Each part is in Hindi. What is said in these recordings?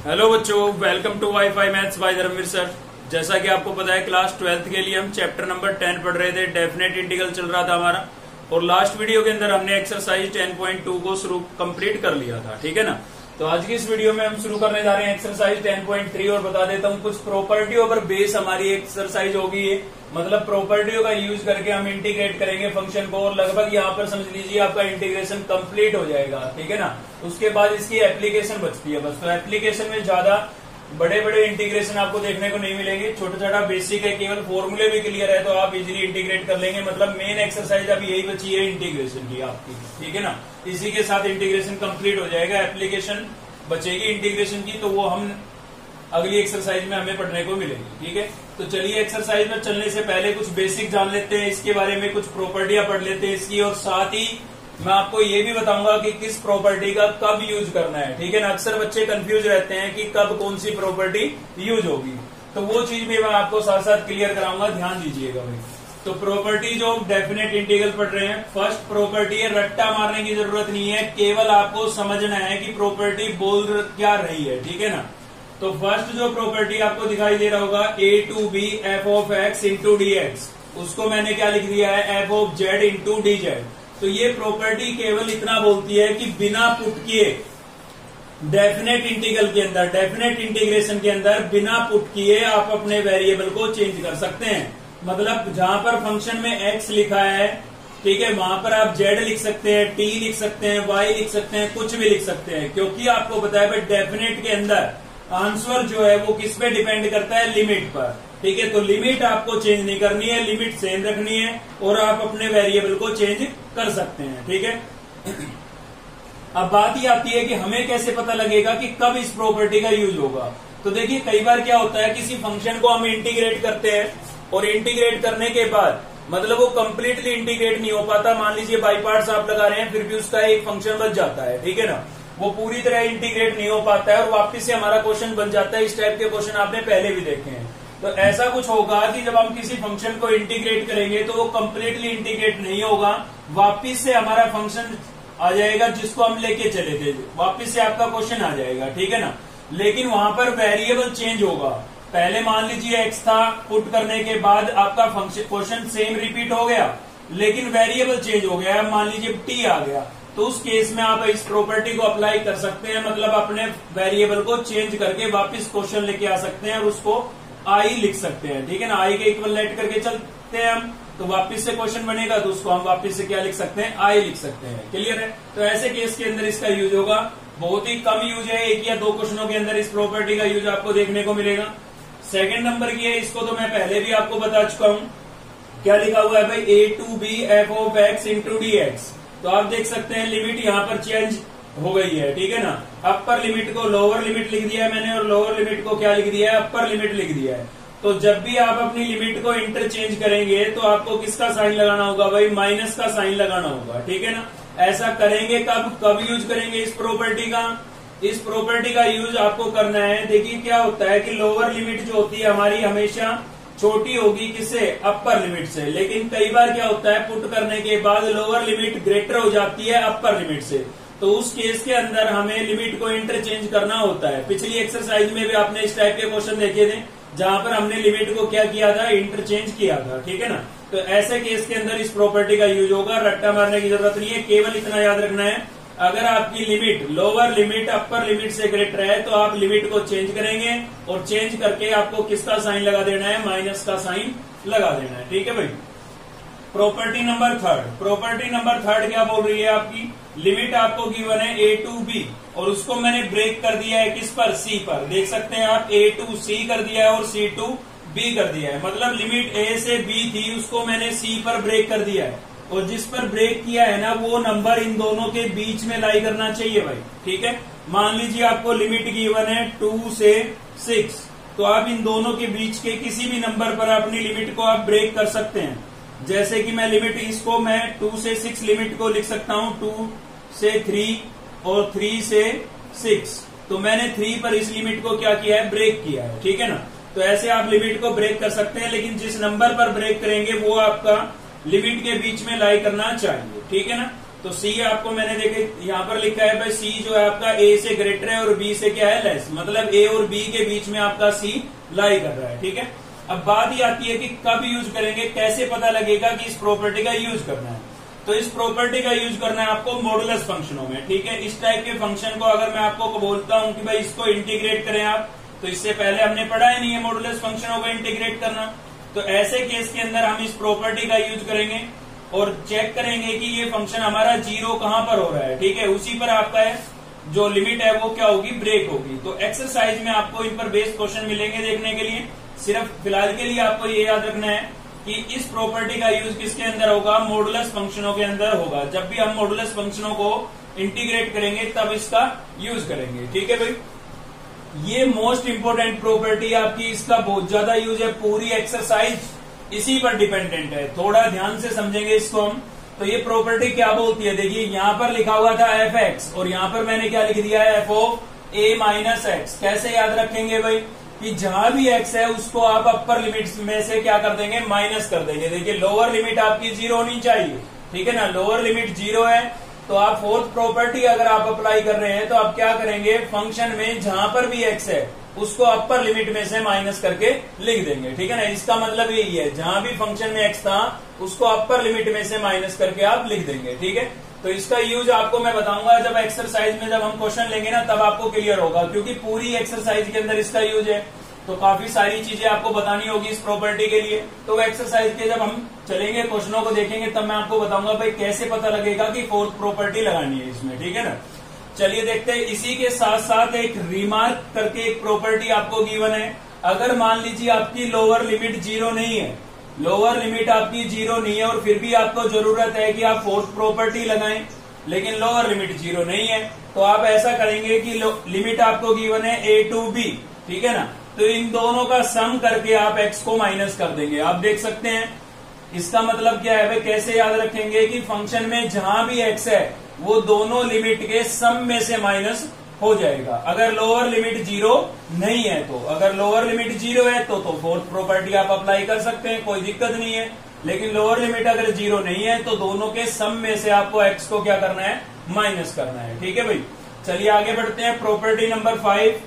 हेलो बच्चों, welcome to WiFi maths by Dharmveer sir. जैसा कि आपको पता है, क्लास 12th के लिए हम चैप्टर नंबर 10 पढ़ रहे थे। डेफिनेट इंटीग्रल चल रहा था हमारा, और लास्ट वीडियो के अंदर हमने एक्सरसाइज 10.2 को शुरू कंप्लीट कर लिया था। ठीक है ना। तो आज की इस वीडियो में हम शुरू करने जा रहे हैं एक्सरसाइज 10.3। और बता देता हूँ, कुछ प्रॉपर्टियों पर बेस हमारी एक्सरसाइज होगी ये, मतलब प्रॉपर्टियों का यूज करके हम इंटीग्रेट करेंगे फंक्शन को, और लगभग यहाँ पर समझ लीजिए आपका इंटीग्रेशन कंप्लीट हो जाएगा। ठीक है ना। उसके बाद इसकी एप्लीकेशन बचती है बस। तो एप्लीकेशन में ज्यादा बड़े बड़े इंटीग्रेशन आपको देखने को नहीं मिलेंगे, छोटा छोटा बेसिक है, केवल फॉर्मूले भी क्लियर है तो आप इजीली इंटीग्रेट कर लेंगे। मतलब मेन एक्सरसाइज अभी यही बची है इंटीग्रेशन की आपकी। ठीक है ना। इसी के साथ इंटीग्रेशन कंप्लीट हो जाएगा, एप्लीकेशन बचेगी इंटीग्रेशन की, तो वो हम अगली एक्सरसाइज में हमें पढ़ने को मिलेगी। ठीक है। तो चलिए एक्सरसाइज में चलने से पहले कुछ बेसिक जान लेते हैं इसके बारे में, कुछ प्रॉपर्टियां पढ़ लेते हैं इसकी, और साथ ही मैं आपको ये भी बताऊंगा कि किस प्रॉपर्टी का कब यूज करना है। ठीक है ना। अक्सर बच्चे कंफ्यूज रहते हैं कि कब कौन सी प्रॉपर्टी यूज होगी, तो वो चीज भी मैं आपको साथ साथ क्लियर कराऊंगा, ध्यान दीजिएगा भाई। तो प्रॉपर्टी जो डेफिनेट इंटीग्रल पढ़ रहे हैं, फर्स्ट प्रॉपर्टी है, रट्टा मारने की जरूरत नहीं है, केवल आपको समझना है कि प्रॉपर्टी बोल क्या रही है। ठीक है ना। तो फर्स्ट जो प्रॉपर्टी आपको दिखाई दे रहा होगा, a to B F of x into D x, उसको मैंने क्या लिख दिया है, f of z into d z. तो ये प्रॉपर्टी केवल इतना बोलती है कि बिना पुट किए डेफिनेट इंटीग्रल के अंदर, डेफिनेट इंटीग्रेशन के अंदर बिना पुट किए आप अपने वेरिएबल को चेंज कर सकते हैं। मतलब जहां पर फंक्शन में x लिखा है, ठीक है, वहां पर आप z लिख सकते हैं, t लिख सकते हैं, y लिख सकते हैं, कुछ भी लिख सकते हैं, क्योंकि आपको पता है भाई डेफिनेट के अंदर आंसर जो है वो किस पे डिपेंड करता है, लिमिट पर। ठीक है। तो लिमिट आपको चेंज नहीं करनी है, लिमिट सेम रखनी है, और आप अपने वेरिएबल को चेंज कर सकते हैं। ठीक है। अब बात ही आती है कि हमें कैसे पता लगेगा कि कब इस प्रॉपर्टी का यूज होगा। तो देखिए, कई बार क्या होता है, किसी फंक्शन को हम इंटीग्रेट करते हैं, और इंटीग्रेट करने के बाद मतलब वो कंप्लीटली इंटीग्रेट नहीं हो पाता। मान लीजिए बाई पार्ट्स आप लगा रहे हैं, फिर भी उसका एक फंक्शन बच जाता है। ठीक है ना। वो पूरी तरह इंटीग्रेट नहीं हो पाता है, और वापस से हमारा क्वेश्चन बन जाता है। इस टाइप के क्वेश्चन आपने पहले भी देखे हैं। तो ऐसा कुछ होगा कि जब हम किसी फंक्शन को इंटीग्रेट करेंगे तो वो कंप्लीटली इंटीग्रेट नहीं होगा, वापिस से हमारा फंक्शन आ जाएगा जिसको हम लेके चले थे, वापिस से आपका क्वेश्चन आ जाएगा। ठीक है ना। लेकिन वहां पर वेरिएबल चेंज होगा। पहले मान लीजिए x था, पुट करने के बाद आपका फंक्शन क्वेश्चन सेम रिपीट हो गया, लेकिन वेरिएबल चेंज हो गया, मान लीजिए t आ गया, तो उस केस में आप इस प्रॉपर्टी को अप्लाई कर सकते हैं। मतलब अपने वेरिएबल को चेंज करके वापस क्वेश्चन लेके आ सकते हैं, और उसको आई लिख सकते हैं। ठीक है ना। आई के इक्वलेट करके चलते हैं हम, तो वापस से क्वेश्चन बनेगा, तो उसको हम वापस से क्या लिख सकते हैं, आई लिख सकते हैं। क्लियर है। तो ऐसे केस के अंदर इसका यूज होगा, बहुत ही कम यूज है, एक या दो क्वेश्चनों के अंदर इस प्रॉपर्टी का यूज आपको देखने को मिलेगा। सेकंड नंबर की है, इसको तो मैं पहले भी आपको बता चुका हूं। क्या लिखा हुआ है भाई, A to B F of x into D X. तो आप देख सकते हैं लिमिट यहाँ पर चेंज हो गई है। ठीक है ना। अपर लिमिट को लोअर लिमिट लिख दिया है मैंने, और लोअर लिमिट को क्या लिख दिया है, अपर लिमिट लिख दिया है। तो जब भी आप अपनी लिमिट को इंटरचेंज करेंगे तो आपको किसका साइन लगाना होगा भाई, माइनस का साइन लगाना होगा। ठीक है ना। ऐसा करेंगे कब यूज करेंगे इस प्रॉपर्टी का, इस प्रॉपर्टी का यूज आपको करना है। देखिए क्या होता है कि लोअर लिमिट जो होती है हमारी हमेशा छोटी होगी किससे, अपर लिमिट से, लेकिन कई बार क्या होता है, पुट करने के बाद लोअर लिमिट ग्रेटर हो जाती है अपर लिमिट से। तो उस केस के अंदर हमें लिमिट को इंटरचेंज करना होता है। पिछली एक्सरसाइज में भी आपने इस टाइप के क्वेश्चन देखे थे, जहां पर हमने लिमिट को क्या किया था, इंटरचेंज किया था। ठीक है ना। तो ऐसे केस के अंदर इस प्रॉपर्टी का यूज होगा। रट्टा मारने की जरूरत नहीं है, केवल इतना याद रखना है, अगर आपकी limit lower limit upper limit से ग्रेटर है तो आप लिमिट को चेंज करेंगे, और चेंज करके आपको किसका साइन लगा देना है, माइनस का साइन लगा देना है। ठीक है भाई। प्रॉपर्टी नंबर थर्ड क्या बोल रही है आपकी, लिमिट आपको गिवन है a टू b, और उसको मैंने ब्रेक कर दिया है किस पर, c पर। देख सकते हैं आप, a टू c कर दिया है और c टू b कर दिया है। मतलब लिमिट a से b थी, उसको मैंने c पर ब्रेक कर दिया है, और जिस पर ब्रेक किया है ना, वो नंबर इन दोनों के बीच में लाई करना चाहिए भाई। ठीक है। मान लीजिए आपको लिमिट गिवन है 2 से 6, तो आप इन दोनों के बीच के किसी भी नंबर पर अपनी लिमिट को आप ब्रेक कर सकते हैं। जैसे कि मैं लिमिट इसको मैं 2 से 6 लिमिट को लिख सकता हूं, 2 से 3 और 3 से 6। तो मैंने 3 पर इस लिमिट को क्या किया है, ब्रेक किया है। ठीक है ना। तो ऐसे आप लिमिट को ब्रेक कर सकते हैं, लेकिन जिस नंबर पर ब्रेक करेंगे वो आपका लिमिट के बीच में लाई करना चाहिए। ठीक है ना। तो सी आपको मैंने देखे यहाँ पर लिखा है भाई सी जो है आपका ए से ग्रेटर है और बी से क्या है लेस, मतलब ए और बी के बीच में आपका सी लाई कर रहा है। ठीक है, अब बात ये आती है कि कब यूज करेंगे, कैसे पता लगेगा कि इस प्रॉपर्टी का यूज करना है। तो इस प्रॉपर्टी का यूज करना है आपको मॉडुलस फंक्शनों में। ठीक है, इस टाइप के फंक्शन को अगर मैं आपको बोलता हूं कि भाई इसको इंटीग्रेट करें आप, तो इससे पहले हमने पढ़ा ही नहीं है मॉडुलस फंक्शनों को इंटीग्रेट करना। तो ऐसे केस के अंदर हम इस प्रॉपर्टी का यूज करेंगे और चेक करेंगे कि ये फंक्शन हमारा जीरो कहां पर हो रहा है। ठीक है, उसी पर आपका जो लिमिट है वो क्या होगी, ब्रेक होगी। तो एक्सरसाइज में आपको इन पर बेस्ड क्वेश्चन मिलेंगे देखने के लिए। सिर्फ फिलहाल के लिए आपको ये याद रखना है कि इस प्रॉपर्टी का यूज किसके अंदर होगा, मॉडुलस फंक्शनों के अंदर होगा। जब भी हम मॉडुलस फंक्शनों को इंटीग्रेट करेंगे तब इसका यूज करेंगे। ठीक है भाई, ये मोस्ट इंपोर्टेंट प्रॉपर्टी आपकी, इसका बहुत ज्यादा यूज है, पूरी एक्सरसाइज इसी पर डिपेंडेंट है। थोड़ा ध्यान से समझेंगे इसको हम। तो ये प्रॉपर्टी क्या बोलती है, देखिए यहाँ पर लिखा हुआ था एफ एक्स और यहाँ पर मैंने क्या लिख दिया है, f of A minus x. कैसे याद रखेंगे भाई कि जहां भी एक्स है उसको आप अपर लिमिट में से क्या कर देंगे, माइनस कर देंगे। देखिए लोअर लिमिट आपकी जीरो होनी चाहिए। ठीक है ना, लोअर लिमिट जीरो है तो आप फोर्थ प्रॉपर्टी अगर आप अप्लाई कर रहे हैं तो आप क्या करेंगे, फंक्शन में जहां पर भी एक्स है उसको अपर लिमिट में से माइनस करके लिख देंगे। ठीक है ना, इसका मतलब यही है, जहां भी फंक्शन में एक्स था उसको अपर लिमिट में से माइनस करके आप लिख देंगे। ठीक है, तो इसका यूज आपको मैं बताऊंगा जब एक्सरसाइज में, जब हम क्वेश्चन लेंगे ना तब आपको क्लियर होगा, क्योंकि पूरी एक्सरसाइज के अंदर इसका यूज है। तो काफी सारी चीजें आपको बतानी होगी इस प्रॉपर्टी के लिए। तो एक्सरसाइज के जब हम चलेंगे, क्वेश्चनों को देखेंगे, तब मैं आपको बताऊंगा भाई कैसे पता लगेगा कि फोर्थ प्रॉपर्टी लगानी है इसमें। ठीक है ना, चलिए देखते हैं। इसी के साथ साथ एक रिमार्क करके एक प्रॉपर्टी आपको गिवन है। अगर मान लीजिए आपकी लोअर लिमिट जीरो नहीं है, लोअर लिमिट आपकी जीरो नहीं है और फिर भी आपको जरूरत है कि आप फोर्थ प्रॉपर्टी लगाएं, लेकिन लोअर लिमिट जीरो नहीं है, तो आप ऐसा करेंगे कि लिमिट आपको गिवन है ए टू बी। ठीक है ना, तो इन दोनों का सम करके आप एक्स को माइनस कर देंगे। आप देख सकते हैं इसका मतलब क्या है भाई, कैसे याद रखेंगे कि फंक्शन में जहां भी एक्स है वो दोनों लिमिट के सम में से माइनस हो जाएगा। अगर लोअर लिमिट जीरो नहीं है तो, अगर लोअर लिमिट जीरो है तो फोर्थ प्रॉपर्टी आप अप्लाई कर सकते हैं, कोई दिक्कत नहीं है। लेकिन लोअर लिमिट अगर जीरो नहीं है तो दोनों के सम में से आपको एक्स को क्या करना है, माइनस करना है। ठीक है भाई, चलिए आगे बढ़ते हैं। प्रॉपर्टी नंबर 5,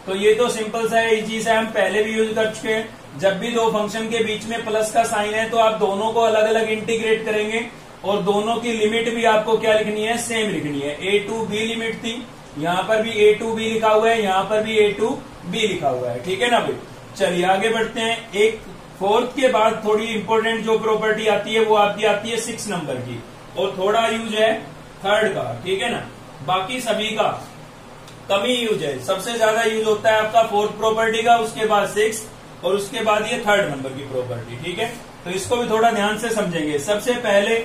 तो ये तो सिंपल सा है, इजी सा, हम पहले भी यूज कर चुके हैं। जब भी दो फंक्शन के बीच में प्लस का साइन है तो आप दोनों को अलग अलग इंटीग्रेट करेंगे और दोनों की लिमिट भी आपको क्या लिखनी है, सेम लिखनी है। ए टू बी लिमिट थी, यहाँ पर भी ए टू बी लिखा हुआ है, यहाँ पर भी ए टू बी लिखा हुआ है। ठीक है ना भाई, चलिए आगे बढ़ते हैं। एक फोर्थ के बाद थोड़ी इंपॉर्टेंट जो प्रॉपर्टी आती है वो आपकी आती है 6 नंबर की, और थोड़ा यूज है थर्ड का। ठीक है ना, बाकी सभी का कम ही यूज है। सबसे ज्यादा यूज होता है आपका फोर्थ प्रॉपर्टी का, उसके बाद 6 और उसके बाद ये थर्ड नंबर की प्रॉपर्टी। ठीक है, तो इसको भी थोड़ा ध्यान से समझेंगे। सबसे पहले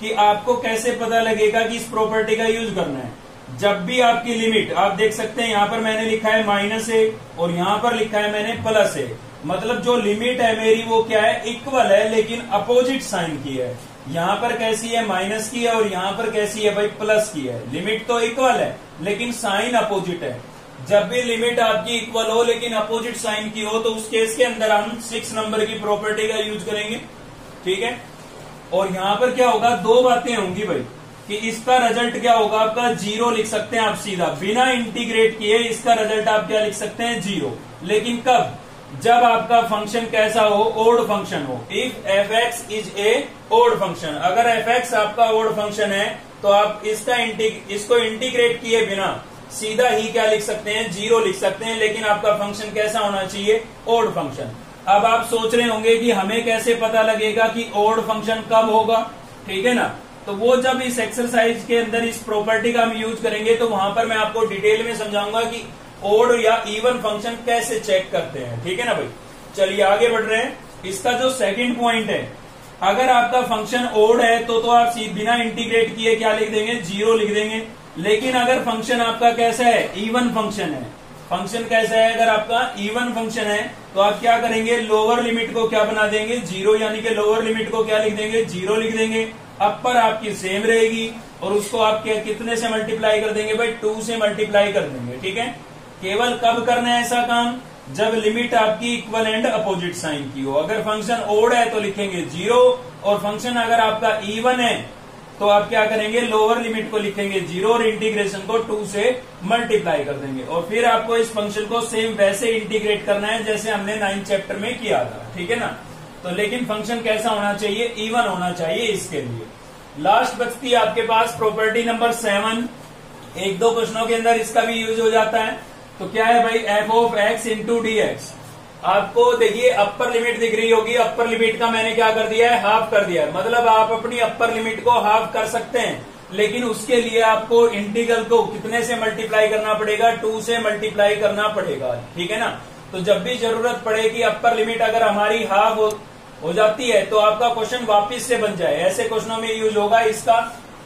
कि आपको कैसे पता लगेगा कि इस प्रॉपर्टी का यूज करना है, जब भी आपकी लिमिट, आप देख सकते हैं यहाँ पर मैंने लिखा है माइनस ए और यहाँ पर लिखा है मैंने प्लस ए, मतलब जो लिमिट है मेरी वो क्या है, इक्वल है लेकिन अपोजिट साइन की है। यहाँ पर कैसी है, माइनस की है, और यहाँ पर कैसी है भाई, प्लस की है। लिमिट तो इक्वल है लेकिन साइन अपोजिट है। जब भी लिमिट आपकी इक्वल हो लेकिन अपोजिट साइन की हो तो उस केस के अंदर हम 6 नंबर की प्रॉपर्टी का यूज करेंगे। ठीक है, और यहाँ पर क्या होगा, दो बातें होंगी भाई, कि इसका रिजल्ट क्या होगा आपका, जीरो लिख सकते हैं आप सीधा, बिना इंटीग्रेट किए इसका रिजल्ट आप क्या लिख सकते हैं, जीरो। लेकिन कब, जब आपका फंक्शन कैसा हो, ओड फंक्शन हो। If f x is a odd function, अगर एफ एक्स आपका ओड फंक्शन है तो आप इसको इंटीग्रेट किए बिना सीधा ही क्या लिख सकते हैं, जीरो लिख सकते हैं। लेकिन आपका फंक्शन कैसा होना चाहिए, ओड फंक्शन। अब आप सोच रहे होंगे कि हमें कैसे पता लगेगा कि ओड फंक्शन कब होगा। ठीक है ना, तो वो जब इस एक्सरसाइज के अंदर इस प्रॉपर्टी का हम यूज करेंगे तो वहां पर मैं आपको डिटेल में समझाऊंगा कि ओड या इवन फंक्शन कैसे चेक करते हैं। ठीक है ना भाई, चलिए आगे बढ़ रहे हैं। इसका जो सेकंड पॉइंट है, अगर आपका फंक्शन ओड है तो आप बिना इंटीग्रेट किए क्या लिख देंगे, जीरो लिख देंगे। लेकिन अगर फंक्शन आपका कैसा है, इवन फंक्शन है, फंक्शन कैसा है, अगर आपका इवन फंक्शन है तो आप क्या करेंगे, लोअर लिमिट को क्या बना देंगे, जीरो, यानी कि लोअर लिमिट को क्या लिख देंगे, जीरो लिख देंगे। अपर आपकी सेम रहेगी और उसको आप कितने से मल्टीप्लाई कर देंगे भाई, 2 से मल्टीप्लाई कर देंगे। ठीक है, केवल कब करना है ऐसा काम, जब लिमिट आपकी इक्वल एंड अपोजिट साइन की हो। अगर फंक्शन ओड है तो लिखेंगे जीरो, और फंक्शन अगर आपका इवन है तो आप क्या करेंगे, लोअर लिमिट को लिखेंगे 0 और इंटीग्रेशन को 2 से मल्टीप्लाई कर देंगे। और फिर आपको इस फंक्शन को सेम वैसे इंटीग्रेट करना है जैसे हमने 9 चैप्टर में किया था, ठीक है ना। तो लेकिन फंक्शन कैसा होना चाहिए, इवन होना चाहिए। इसके लिए लास्ट बचती है आपके पास प्रॉपर्टी नंबर 7। एक दो क्वेश्चनों के अंदर इसका भी यूज हो जाता है। तो क्या है भाई, F of x into D x. आपको देखिए अपर लिमिट दिख रही होगी, अपर लिमिट का मैंने क्या कर दिया है, हाफ कर दिया है। मतलब आप अपनी अपर लिमिट को हाफ कर सकते हैं, लेकिन उसके लिए आपको इंटीग्रल को कितने से मल्टीप्लाई करना पड़ेगा, 2 से मल्टीप्लाई करना पड़ेगा, ठीक है ना। तो जब भी जरूरत पड़े कि अपर लिमिट अगर हमारी हाफ हो जाती है तो आपका क्वेश्चन वापिस से बन जाए, ऐसे क्वेश्चनों में यूज होगा इसका।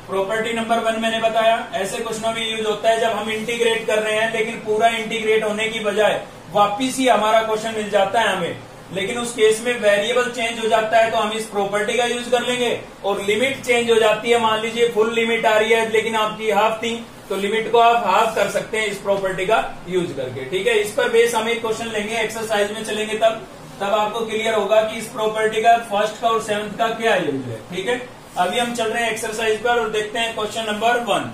प्रॉपर्टी नंबर 1 मैंने बताया, ऐसे क्वेश्चनों में यूज होता है जब हम इंटीग्रेट कर रहे हैं लेकिन पूरा इंटीग्रेट होने की बजाय वापिस ही हमारा क्वेश्चन मिल जाता है हमें, लेकिन उस केस में वेरिएबल चेंज हो जाता है तो हम इस प्रॉपर्टी का यूज कर लेंगे। और लिमिट चेंज हो जाती है, मान लीजिए फुल लिमिट आ रही है लेकिन आपकी हाफ थी, तो लिमिट को आप हाफ कर सकते हैं इस प्रॉपर्टी का यूज करके, ठीक है। इस पर बेस हम एक क्वेश्चन लेंगे, एक्सरसाइज में चलेंगे तब आपको क्लियर होगा कि इस प्रॉपर्टी का फर्स्ट का और 7th का क्या यूज है, ठीक है। अभी हम चल रहे हैं एक्सरसाइज पर और देखते हैं क्वेश्चन नंबर 1।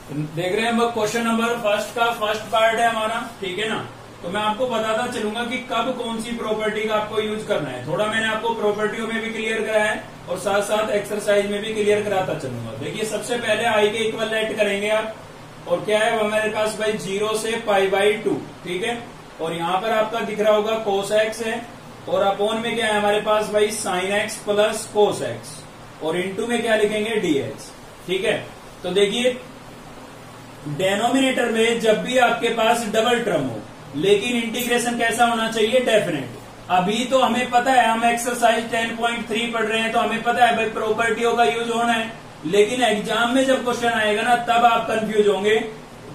देख रहे हैं हम क्वेश्चन नंबर फर्स्ट का फर्स्ट पार्ट है हमारा, ठीक है ना। तो मैं आपको बताता चलूंगा कि कब कौन सी प्रॉपर्टी का आपको यूज करना है। थोड़ा मैंने आपको प्रॉपर्टियों में भी क्लियर कराया है और साथ साथ एक्सरसाइज में भी क्लियर कराता चलूंगा। देखिए सबसे पहले आई के इक्वलेंट करेंगे आप, और क्या है हमारे पास भाई 0 से π/2, ठीक है। और यहाँ पर आपका दिख रहा होगा cos x है, और अपोन में क्या है हमारे पास भाई sin x plus cos x, और इनटू में क्या लिखेंगे dx, ठीक है। तो देखिए डेनोमिनेटर में जब भी आपके पास डबल टर्म हो, लेकिन इंटीग्रेशन कैसा होना चाहिए, डेफिनेट। अभी तो हमें पता है, हम एक्सरसाइज 10.3 पढ़ रहे हैं तो हमें पता है भाई प्रॉपर्टियों का यूज होना है, लेकिन एग्जाम में जब क्वेश्चन आएगा ना तब आप कंफ्यूज होंगे,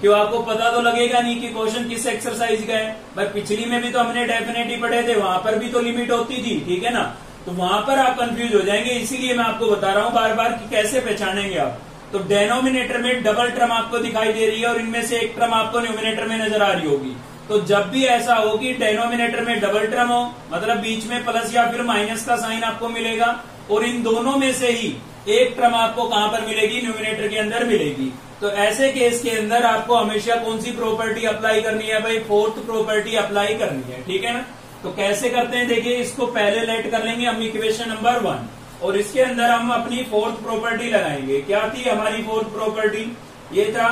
क्यों आपको पता तो लगेगा नहीं कि क्वेश्चन किस एक्सरसाइज का है। भाई पिछली में भी तो हमने डेफिनेट ही पढ़े थे, वहां पर भी तो लिमिट होती थी, ठीक है ना। तो वहां पर आप कंफ्यूज हो जाएंगे, इसीलिए मैं आपको बता रहा हूं बार बार कि कैसे पहचानेंगे आप। तो डेनोमिनेटर में डबल टर्म आपको दिखाई दे रही है और इनमें से एक टर्म आपको न्यूमिनेटर में नजर आ रही होगी। तो जब भी ऐसा हो कि डेनोमिनेटर में डबल टर्म हो, मतलब बीच में प्लस या फिर माइनस का साइन आपको मिलेगा, और इन दोनों में से ही एक टर्म आपको कहां पर मिलेगी, न्यूमिनेटर के अंदर मिलेगी। तो ऐसे केस के अंदर आपको हमेशा कौन सी प्रॉपर्टी अप्लाई करनी है भाई, फोर्थ प्रॉपर्टी अप्लाई करनी है, ठीक है ना। तो कैसे करते हैं, देखिए इसको पहले लेट कर लेंगे हम इक्वेशन नंबर 1, और इसके अंदर हम अपनी फोर्थ प्रॉपर्टी लगाएंगे। क्या थी हमारी फोर्थ प्रॉपर्टी, ये था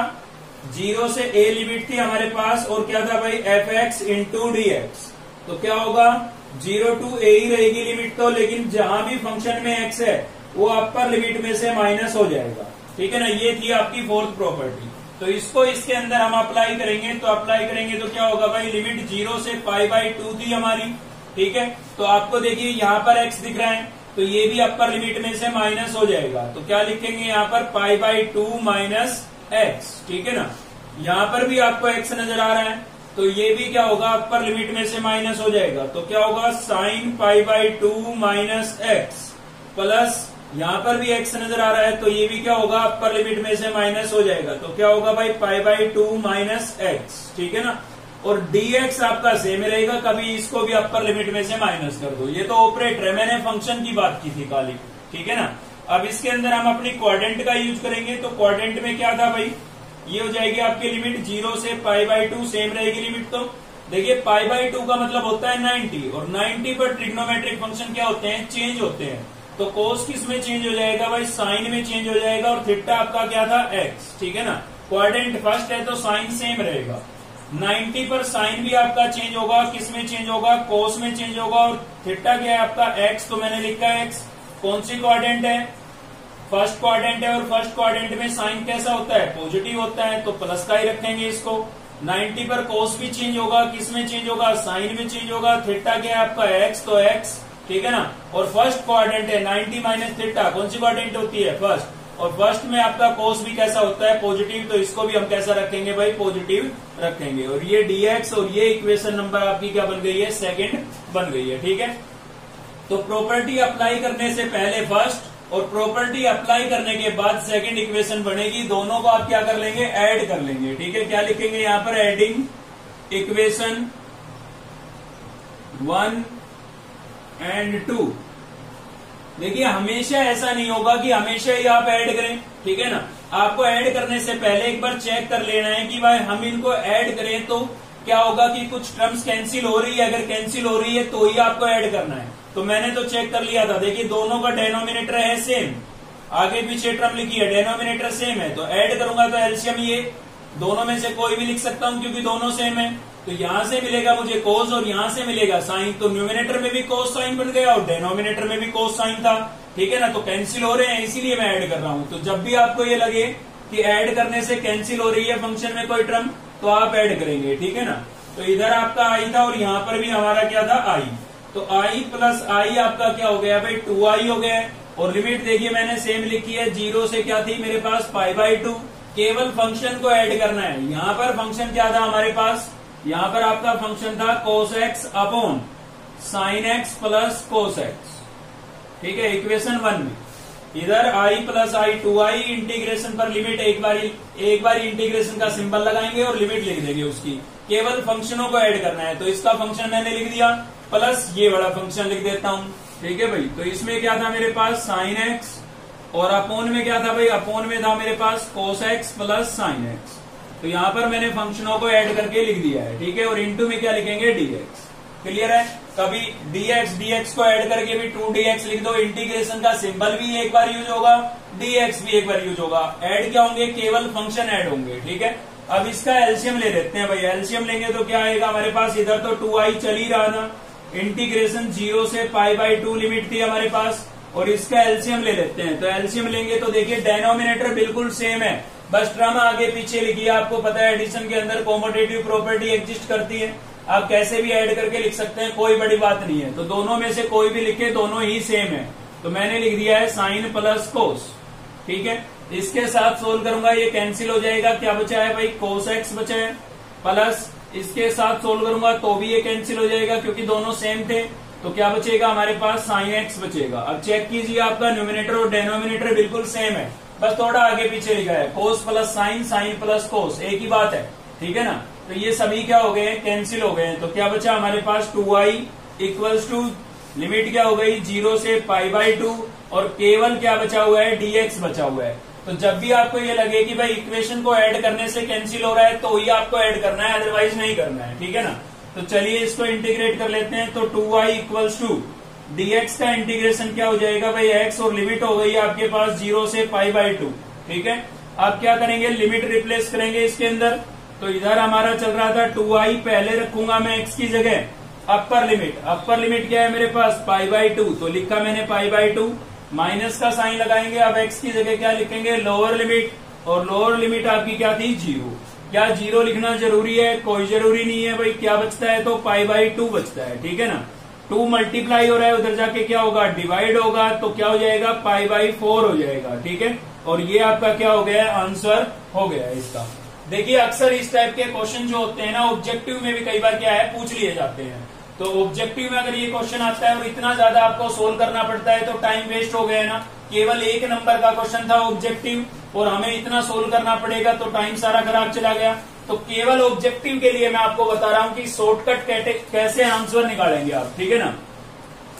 0 से a लिमिट थी हमारे पास, और क्या था भाई fx इंटू dx। तो क्या होगा 0 to a ही रहेगी लिमिट तो, लेकिन जहां भी फंक्शन में x है वो अपर लिमिट में से माइनस हो जाएगा, ठीक है ना। ये थी आपकी फोर्थ प्रॉपर्टी। तो इसको इसके अंदर हम अप्लाई करेंगे, तो अप्लाई करेंगे तो क्या होगा भाई, लिमिट 0 से π/2 थी हमारी, ठीक है। तो आपको देखिए यहाँ पर x दिख रहा है, तो ये भी अपर लिमिट में से माइनस हो जाएगा। तो क्या लिखेंगे यहाँ पर π/2 माइनस x, ठीक है ना। यहाँ पर भी आपको x नजर आ रहा है, तो ये भी क्या होगा, अपर लिमिट में से माइनस हो जाएगा। तो क्या होगा sin π/2 माइनस x, प्लस यहाँ पर भी x नजर आ रहा है, तो ये भी क्या होगा, अपर लिमिट में से माइनस हो जाएगा। तो क्या होगा भाई π/2 माइनस x, ठीक है ना। और dx आपका सेम रहेगा, कभी इसको भी अपर लिमिट में से माइनस कर दो। ये तो ऑपरेटर है, मैंने फंक्शन की बात की थी खाली, ठीक है ना। अब इसके अंदर हम अपनी क्वाड्रेंट का यूज करेंगे। तो क्वाड्रेंट में क्या था भाई, ये हो जाएगी आपकी लिमिट 0 से π/2, सेम रहेगी लिमिट। तो देखिए π/2 का मतलब होता है 90, और 90 पर ट्रिग्नोमेट्रिक फंक्शन क्या होते हैं, चेंज होते हैं। तो कोस किस में चेंज हो जाएगा भाई, साइन में चेंज हो जाएगा, और थीटा आपका क्या था, एक्स, ठीक है ना। क्वाड्रेंट फर्स्ट है तो साइन सेम रहेगा। 90 पर साइन भी आपका चेंज होगा, किस में चेंज होगा, कोस में चेंज होगा, और थीटा क्या है आपका एक्स, तो मैंने लिखा है एक्स। कौन सी क्वाड्रेंट है, फर्स्ट क्वाड्रेंट है, और फर्स्ट क्वाड्रेंट में साइन कैसा होता है, पॉजिटिव होता है, तो प्लस का ही रखेंगे इसको। 90 पर कोस भी चेंज होगा, किस में चेंज होगा, साइन में चेंज होगा, थीटा क्या है आपका एक्स, तो एक्स, ठीक है ना। और फर्स्ट क्वाड्रेंट है 90 माइनस थीटा, कौन सी क्वाड्रेंट होती है, फर्स्ट, और फर्स्ट में आपका कोस भी कैसा होता है, पॉजिटिव, तो इसको भी हम कैसा रखेंगे भाई, पॉजिटिव रखेंगे। और ये dx और ये इक्वेशन नंबर आपकी क्या बन गई है, सेकंड बन गई है, ठीक है। तो प्रॉपर्टी अप्लाई करने से पहले फर्स्ट, और प्रॉपर्टी अप्लाई करने के बाद सेकंड इक्वेशन बनेगी। दोनों को आप क्या कर लेंगे, ऐड कर लेंगे, ठीक है। क्या लिखेंगे यहाँ पर, एडिंग इक्वेशन 1 and 2, देखिए हमेशा ऐसा नहीं होगा कि हमेशा ही आप ऐड करें, ठीक है ना। आपको ऐड करने से पहले एक बार चेक कर लेना है कि भाई हम इनको ऐड करें तो क्या होगा कि कुछ टर्म्स कैंसिल हो रही है, अगर कैंसिल हो रही है तो ही आपको ऐड करना है। तो मैंने तो चेक कर लिया था, देखिए दोनों का डेनोमिनेटर है सेम, आगे पीछे टर्म लिखी है, डेनोमिनेटर सेम है, तो ऐड करूंगा तो एलसीएम ये दोनों में से कोई भी लिख सकता हूं क्योंकि दोनों सेम है। तो यहां से मिलेगा मुझे कोस और यहां से मिलेगा साइन, तो न्यूमिनेटर में भी कोस साइन बन गया और डेनोमिनेटर में भी कोस साइन था, ठीक है ना। तो कैंसिल हो रहे हैं इसीलिए मैं ऐड कर रहा हूं। तो जब भी आपको ये लगे कि ऐड करने से कैंसिल हो रही है फंक्शन में कोई टर्म तो आप ऐड करेंगे, ठीक है ना। तो इधर आपका आई था और यहाँ पर भी हमारा क्या था आई, तो आई प्लस आई आपका क्या हो गया भाई 2i हो गया। और लिमिट देखिए मैंने सेम लिखी है, 0 से क्या थी मेरे पास π/2, केवल फंक्शन को ऐड करना है। यहाँ पर फंक्शन क्या था हमारे पास, यहाँ पर आपका फंक्शन था cos x upon sin x plus cos x, ठीक है, इक्वेशन 1 में। इधर i plus I 2i, integration पर लिमिट एक बार इंटीग्रेशन का सिंबल लगाएंगे और लिमिट लिख देंगे उसकी, केवल फंक्शनों को ऐड करना है। तो इसका फंक्शन मैंने लिख दिया प्लस ये वाला फंक्शन लिख देता हूं, ठीक है भाई। तो इसमें क्या था मेरे पास sin x और अपोन में क्या था भाई, अपोन में था मेरे पास cos x plus sin x। तो यहाँ पर मैंने फंक्शनों को ऐड करके लिख दिया है, ठीक है। और इनटू में क्या लिखेंगे dx, क्लियर है। कभी dx को ऐड करके भी 2dx लिख दो, इंटीग्रेशन का सिंबल भी एक बार यूज होगा, dx भी एक बार यूज होगा। ऐड क्या होंगे, केवल फंक्शन ऐड होंगे, ठीक है। अब इसका एलसीएम ले लेते हैं भाई, एलसीएम लेंगे तो क्या आएगा हमारे पास, इधर तो 2i चल ही रहा था, इंटीग्रेशन 0 से π/2 लिमिट थी हमारे पास, और इसका एलसीएम ले लेते हैं। तो एलसीएम लेंगे तो देखिए डेनोमिनेटर बिल्कुल सेम है, बस टर्म आगे पीछे लिखी है। आपको पता है एडिशन के अंदर कॉमोटेटिव प्रॉपर्टी एग्जिस्ट करती है, आप कैसे भी ऐड करके लिख सकते हैं, कोई बड़ी बात नहीं है। तो दोनों में से कोई भी लिखे, दोनों ही सेम है। तो मैंने लिख दिया है साइन प्लस कोस, ठीक है। इसके साथ सोल्व करूंगा, ये कैंसिल हो जाएगा, क्या बचा है भाई कोस एक्स बचा है, प्लस इसके साथ सोल्व करूंगा तो भी ये कैंसिल हो जाएगा क्योंकि दोनों सेम थे। तो क्या बचेगा हमारे पास साइन एक्स बचेगा। अब चेक कीजिए आपका न्यूमिनेटर और डेनोमिनेटर बिल्कुल सेम है, बस थोड़ा आगे पीछे लिखा है, cos plus sine, sine plus cos, एक ही बात है, ठीक है ना। तो ये सभी क्या हो गए, कैंसिल हो गए। तो क्या बचा हमारे पास 2i इक्वल्स टू लिमिट क्या हो गई 0 से π/2 और केवल क्या बचा हुआ है dx बचा हुआ है। तो जब भी आपको ये लगे कि भाई इक्वेशन को ऐड करने से कैंसिल हो रहा है तो ही आपको ऐड करना है, अदरवाइज नहीं करना है, ठीक है ना। तो चलिए इसको इंटीग्रेट कर लेते हैं। तो 2i इक्वल्स टू dx का इंटीग्रेशन क्या हो जाएगा भाई x, और लिमिट हो गई आपके पास 0 से π/2, ठीक है। आप क्या करेंगे, लिमिट रिप्लेस करेंगे इसके अंदर। तो इधर हमारा चल रहा था 2i, पहले रखूंगा मैं x की जगह अपर लिमिट क्या है मेरे पास π/2, तो लिखा मैंने π/2, माइनस का साइन लगाएंगे। अब x की जगह क्या लिखेंगे, लोअर लिमिट, और लोअर लिमिट आपकी क्या थी 0। क्या 0 लिखना जरूरी है, कोई जरूरी नहीं है भाई। क्या बचता है तो π/2 बचता है, ठीक है ना। 2 मल्टीप्लाई हो रहा है, उधर जाके क्या होगा डिवाइड होगा, तो क्या हो जाएगा π/4 हो जाएगा, ठीक है। और ये आपका क्या हो गया, आंसर हो गया इसका। देखिए अक्सर इस टाइप के क्वेश्चन जो होते हैं ना, ऑब्जेक्टिव में भी कई बार क्या है पूछ लिए जाते हैं। तो ऑब्जेक्टिव में अगर ये क्वेश्चन आता है और इतना ज्यादा आपको सोल्व करना पड़ता है तो टाइम वेस्ट हो गया ना। केवल 1 नंबर का क्वेश्चन था ऑब्जेक्टिव और हमें इतना सोल्व करना पड़ेगा तो टाइम सारा खराब चला गया। तो केवल ऑब्जेक्टिव के लिए मैं आपको बता रहा हूं कि शॉर्टकट कैसे आंसर निकालेंगे आप, ठीक है ना।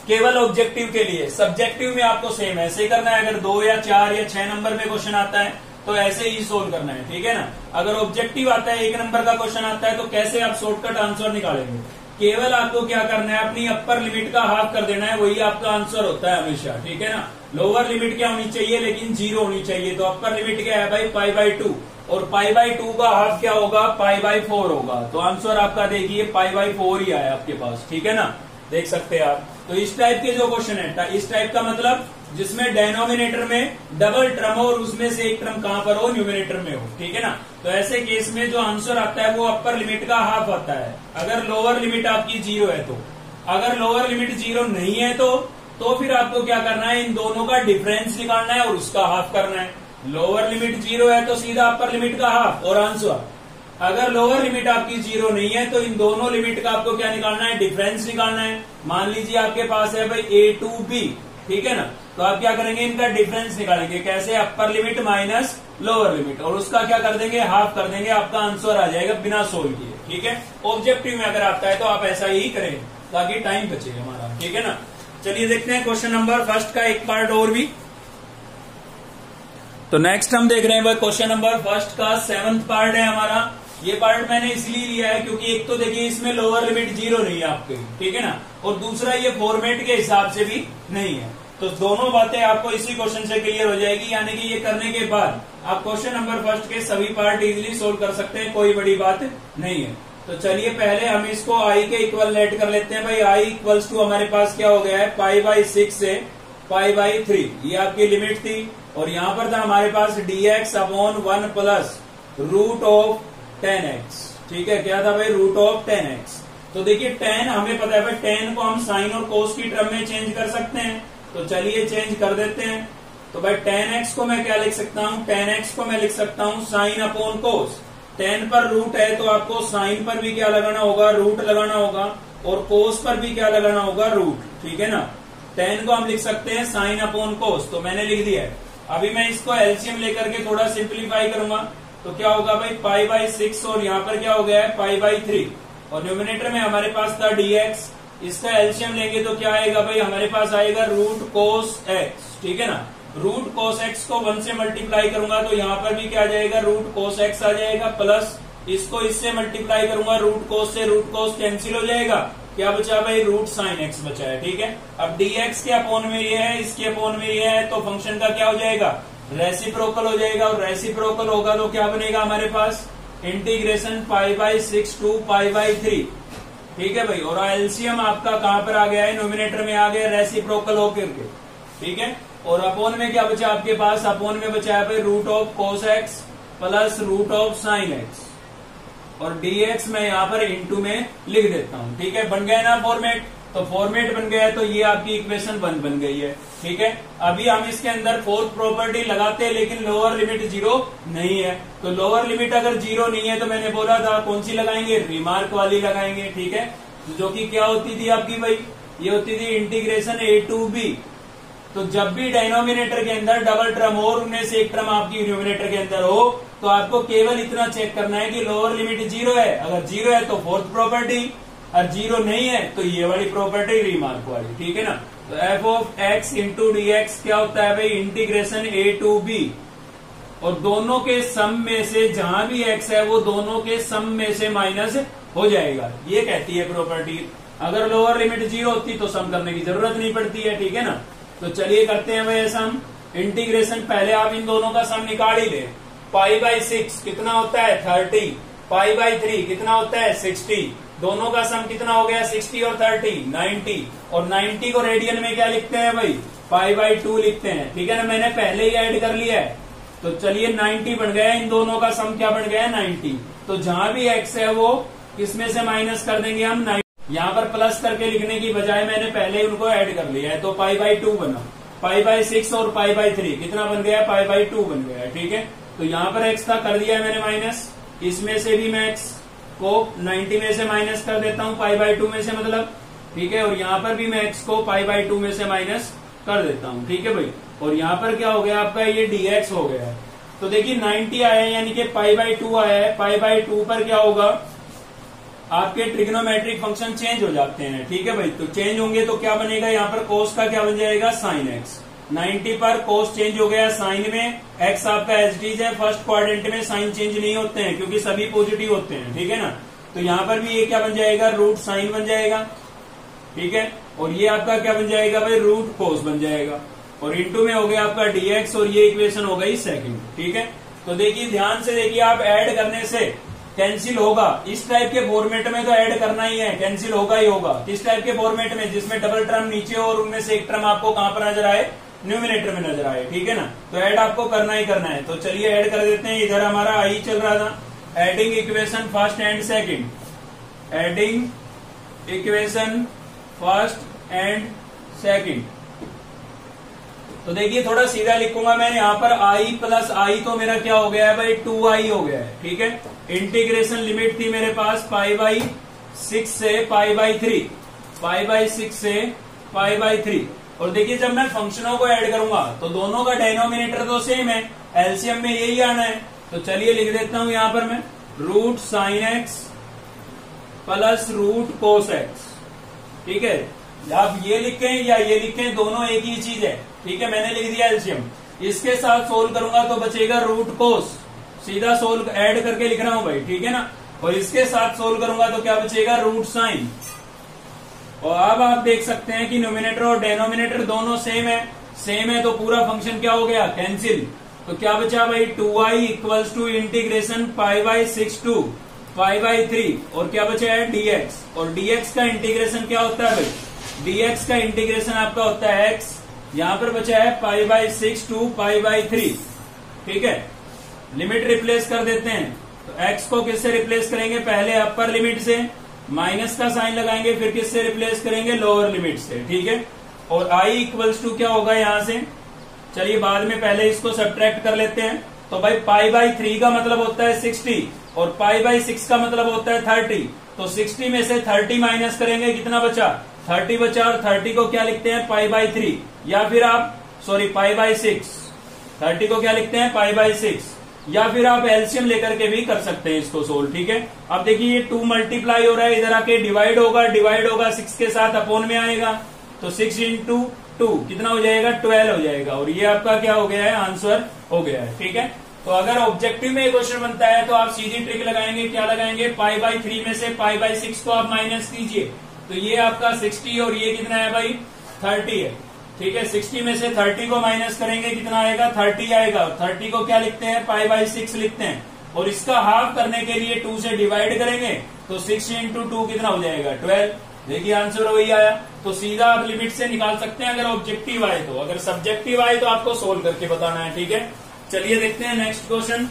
केवल ऑब्जेक्टिव के लिए, सब्जेक्टिव में आपको सेम ऐसे करना है। अगर 2 या 4 या 6 नंबर में क्वेश्चन आता है तो ऐसे ही सोल्व करना है, ठीक है ना। अगर ऑब्जेक्टिव आता है 1 नंबर का क्वेश्चन आता है तो कैसे आप शॉर्टकट आंसर निकालेंगे। केवल आपको क्या करना है, अपनी अपर लिमिट का हाफ कर देना है, वही आपका आंसर होता है हमेशा, ठीक है ना। लोअर लिमिट क्या होनी चाहिए, लेकिन 0 होनी चाहिए। तो अपर लिमिट क्या है भाई π/2, और π/2 का हाफ क्या होगा π/4 होगा। तो आंसर आपका देखिए π/4 ही आया आपके पास, ठीक है ना, देख सकते हैं आप। तो इस टाइप के जो क्वेश्चन है, इस टाइप का मतलब जिसमें डेनोमिनेटर में डबल टर्म हो और उसमें से एक टर्म कहां पर हो, न्यूमिनेटर में हो, ठीक है ना। तो ऐसे केस में जो आंसर आता है वो अपर लिमिट का हाफ आता है, अगर लोअर लिमिट आपकी 0 है तो। अगर लोअर लिमिट 0 नहीं है तो फिर आपको क्या करना है, इन दोनों का डिफरेंस निकालना है और उसका हाफ करना है। लोअर लिमिट 0 है तो सीधा अपर लिमिट का हाफ और आंसर। अगर लोअर लिमिट आपकी 0 नहीं है तो इन दोनों लिमिट का आपको क्या निकालना है, डिफरेंस निकालना है। मान लीजिए आपके पास है भाई a to b, ठीक है ना। तो आप क्या करेंगे, इनका डिफरेंस निकालेंगे, कैसे, upper limit minus lower limit, और उसका क्या कर देंगे, हाफ कर देंगे। आपका आंसर आ जाएगा बिना सोल्व किए, ठीक है। ऑब्जेक्टिव में अगर आता है तो आप ऐसा ही करें ताकि टाइम बचे हमारा, ठीक है ना। चलिए देखते हैं क्वेश्चन नंबर फर्स्ट का एक पार्ट और भी। तो नेक्स्ट हम देख रहे हैं भाई क्वेश्चन नंबर फर्स्ट का 7th पार्ट है हमारा। ये पार्ट मैंने इसलिए लिया है क्योंकि एक तो देखिए इसमें लोअर लिमिट 0 नहीं है आपके, ठीक है ना, और दूसरा ये फॉर्मेट के हिसाब से भी नहीं है। तो दोनों बातें आपको इसी क्वेश्चन से क्लियर हो जाएगी, यानी कि ये करने के बाद आप क्वेश्चन नंबर फर्स्ट के सभी पार्ट इजीली सोल्व कर सकते हैं, कोई बड़ी बात नहीं है। तो चलिए पहले हम इसको आई के इक्वल लेट कर लेते हैं भाई। आई इक्वल्स टू हमारे पास क्या हो गया है, π/6 से π/3, ये आपकी लिमिट थी। और यहां पर था हमारे पास dx upon 1 plus root of 10x, ठीक है, क्या था भाई, रूट ऑफ 10x। तो देखिए 10 हमें पता है भाई, 10 को हम साइन और कोस की टर्म में चेंज कर सकते हैं, तो चलिए चेंज कर देते हैं। तो भाई 10x को मैं क्या लिख सकता हूं, 10x को मैं लिख सकता हूं साइन अपॉन कोस। 10 पर रूट है तो आपको साइन पर भी क्या लगाना होगा, रूट लगाना होगा, और कोस पर भी क्या लगाना होगा, रूट, ठीक है ना। 10 को हम लिख सकते हैं साइन अपॉन कोस, तो मैंने लिख दिया है। अभी मैं इसको एलसीएम लेकर के थोड़ा सिंप्लीफाई करूंगा, तो क्या होगा भाई π/6, और यहाँ पर क्या हो गया है π/3, और न्यूमिनेटर में हमारे पास था dx। इसका एलसीएम लेंगे तो क्या आएगा भाई, हमारे पास आएगा रूट कोस x, ठीक है ना। रूट कोस x को 1 से मल्टीप्लाई करूंगा तो यहाँ पर भी क्या आ जाएगा, रूट कोस x आ जाएगा, प्लस इसको इससे मल्टीप्लाई करूंगा, रूट कोस से रूट कोस कैंसिल हो जाएगा, क्या बचा भाई, रूट साइन x बचा है, ठीक है। अब dx के अपॉन में ये है, इसके अपॉन में ये है, तो फंक्शन का क्या हो जाएगा, रेसिप्रोकल हो जाएगा, और रेसिप्रोकल होगा तो क्या बनेगा हमारे पास, इंटीग्रेशन π/6 टू π/3, ठीक है भाई। और एलसीएम आपका कहां पर आ गया है, नोमिनेटर में आ गया, रेसिप्रोकल होकर के, ठीक है। और अपॉन में क्या बचा आपके पास, अपॉन में बचा है भाई root of cos x plus root of sine x, और dx मैं यहाँ पर इनटू में लिख देता हूँ, ठीक है। बन गया ना फॉर्मेट, तो फॉर्मेट बन गया है, तो ये आपकी इक्वेशन 1 बन गई है, ठीक है। अभी हम इसके अंदर फोर्थ प्रॉपर्टी लगाते हैं, लेकिन लोअर लिमिट 0 नहीं है। तो लोअर लिमिट अगर 0 नहीं है तो मैंने बोला था कौन सी लगाएंगे, रिमार्क वाली लगाएंगे, ठीक है, जो कि क्या होती थी आपकी भाई, ये होती थी इंटीग्रेशन a टू b। तो जब भी डिनोमिनेटर के अंदर डबल टर्म हो और उनमें से एक टर्म आपकी न्यूमिनेटर के अंदर हो, तो आपको केवल इतना चेक करना है कि लोअर लिमिट 0 है। अगर 0 है तो फोर्थ प्रॉपर्टी, और 0 नहीं है तो ये वाली प्रॉपर्टी रिमार्क वाली, ठीक है ना। तो F of x into D x क्या होता है भाई, इंटीग्रेशन a टू b, और दोनों के सम में से जहां भी x है वो दोनों के सम में से माइनस हो जाएगा, ये कहती है प्रॉपर्टी। अगर लोअर लिमिट 0 होती तो सम करने की जरूरत नहीं पड़ती है, ठीक है ना। तो चलिए करते हैं भाई सम। इंटीग्रेशन पहले आप इन दोनों का सम निकाल ही ले। π/6 कितना होता है, 30, π/3 कितना होता है, 60, दोनों का सम कितना हो गया, 60 और 30, 90, और 90 को रेडियन में क्या लिखते हैं भाई, π/2 लिखते हैं, ठीक है ना। मैंने पहले ही ऐड कर लिया है, तो चलिए 90 बन गया, इन दोनों का सम क्या बन गया, 90। तो जहां भी x है वो किसमें से माइनस कर देंगे हम, 90। यहाँ पर प्लस करके लिखने की बजाय मैंने पहले ही उनको ऐड कर लिया है, तो π/2 बना, π/6 और π/3 कितना बन गया, π/2 बन गया है, ठीक है। तो यहाँ पर x था, कर दिया है मैंने माइनस, इसमें से भी मैं x को 90 में से माइनस कर देता हूँ, π/2 में से मतलब, ठीक है। और यहाँ पर भी मैं x को π/2 में से माइनस कर देता हूँ, ठीक है भाई। और यहाँ पर क्या हो गया आपका, ये dx हो गया है। तो देखिए 90 आया है, यानी कि π/2 आया है, π/2 पर क्या होगा, आपके ट्रिग्नोमेट्रिक फंक्शन चेंज हो जाते हैं, ठीक है भाई। तो चेंज होंगे तो क्या बनेगा, यहाँ पर कोस का क्या बन जाएगा, साइन एक्स। 90 पर कोस चेंज हो गया साइन में, एक्स आपका एज इट इज है, फर्स्ट क्वाड्रेंट में साइन चेंज नहीं होते हैं क्योंकि सभी पॉजिटिव होते हैं, ठीक है ना। तो यहाँ पर भी ये क्या बन जाएगा, रूट साइन बन जाएगा, ठीक है। और ये आपका क्या बन जाएगा भाई, रूट कोस बन जाएगा, और इंटू में हो गया आपका dx, और ये इक्वेशन हो गई सेकंड, ठीक है। तो देखिए ध्यान से देखिए, आप ऐड करने से कैंसिल होगा, इस टाइप के फॉर्मेट में तो ऐड करना ही है, कैंसिल होगा ही होगा। किस टाइप के फॉर्मेट में, जिसमें डबल टर्म नीचे हो और उनमें से एक टर्म आपको कहां पर नजर आए, न्यूमिनेटर में नजर आए, ठीक है ना। तो ऐड आपको करना ही करना है। तो चलिए ऐड कर देते हैं। इधर हमारा आई चल रहा था, adding equation first and second, adding equation first and second. तो देखिए थोड़ा सीधा लिखूंगा मैं, यहाँ पर i प्लस आई तो मेरा क्या हो गया है भाई, 2i हो गया है, ठीक है। इंटीग्रेशन लिमिट थी मेरे पास π/6 से π/3, π/6 से π/3। और देखिए जब मैं फंक्शनों को ऐड करूंगा तो दोनों का डिनोमिनेटर तो सेम है, एलसीएम में यही आना है। तो चलिए लिख देता हूं यहां पर मैं, root sine x plus root cos x, ठीक है। आप ये लिखें या ये लिखें, दोनों एक ही चीज है, ठीक है। मैंने लिख दिया एलसीएम। इसके साथ सोल्व करूंगा तो बचेगा रूट कोस, सीधा सोल्व ऐड करके लिख रहा हूं भाई, ठीक है ना। और इसके साथ सोल्व करूंगा तो क्या बचेगा, रूट साइन। और अब आप देख सकते हैं कि न्यूमिनेटर और डेनोमिनेटर दोनों सेम है तो पूरा फंक्शन क्या हो गया, कैंसिल। तो क्या बचा भाई, 2i equals to integration pi by 6 to pi by 3, और क्या बचा है dx। और dx का इंटीग्रेशन क्या होता है भाई, dx का इंटीग्रेशन आपका होता है x, यहां पर बचा है pi by 6 to pi by 3, ठीक है। लिमिट रिप्लेस कर देते हैं, तो x को किससे रिप्लेस करेंगे, पहले अपर लिमिट से, माइनस का साइन लगाएंगे, फिर किससे रिप्लेस करेंगे, लोअर लिमिट से, ठीक है। और i इक्वल्स टू क्या होगा यहां से, चलिए बाद में पहले इसको सब्ट्रैक्ट कर लेते हैं। तो भाई पाई बाई 3 का मतलब होता है 60 और पाई बाई 6 का मतलब होता है 30। तो 60 में से 30 माइनस करेंगे, कितना बचा, 30 बचा। और 30 को क्या लिखते हैं, पाई बाई 3, या फिर आप पाई बाई 6। 30 को क्या लिखते हैं, पाई बाई 6, या फिर आप एलसीएम लेकर के भी कर सकते हैं इसको सोल्व, ठीक है। अब देखिए ये 2 मल्टीप्लाई हो रहा है, इधर आके डिवाइड होगा 6 के साथ अपॉन में आएगा, तो 6 इंटू 2 कितना हो जाएगा, 12 हो जाएगा। और ये आपका क्या हो गया है, आंसर हो गया है, ठीक है। तो अगर ऑब्जेक्टिव में क्वेश्चन बनता है तो आप सीधी ट्रिक लगाएंगे, क्या लगाएंगे, पाई बाई 3 में से पाई बाई 6 को आप माइनस कीजिए, तो ये आपका 60 और ये कितना है भाई, 30 है, ठीक है। 60 में से 30 को माइनस करेंगे, कितना आएगा, 30 आएगा। 30 को क्या लिखते हैं, पाई बाई 6 लिखते हैं। और इसका हाफ करने के लिए 2 से डिवाइड करेंगे, तो 6 इंटू 2 कितना हो जाएगा, 12। देखिए आंसर वही आया। तो सीधा आप लिमिट से निकाल सकते हैं अगर ऑब्जेक्टिव आए तो, अगर सब्जेक्टिव आए तो आपको सोल्व करके बताना है, ठीक है। चलिए देखते हैं नेक्स्ट क्वेश्चन।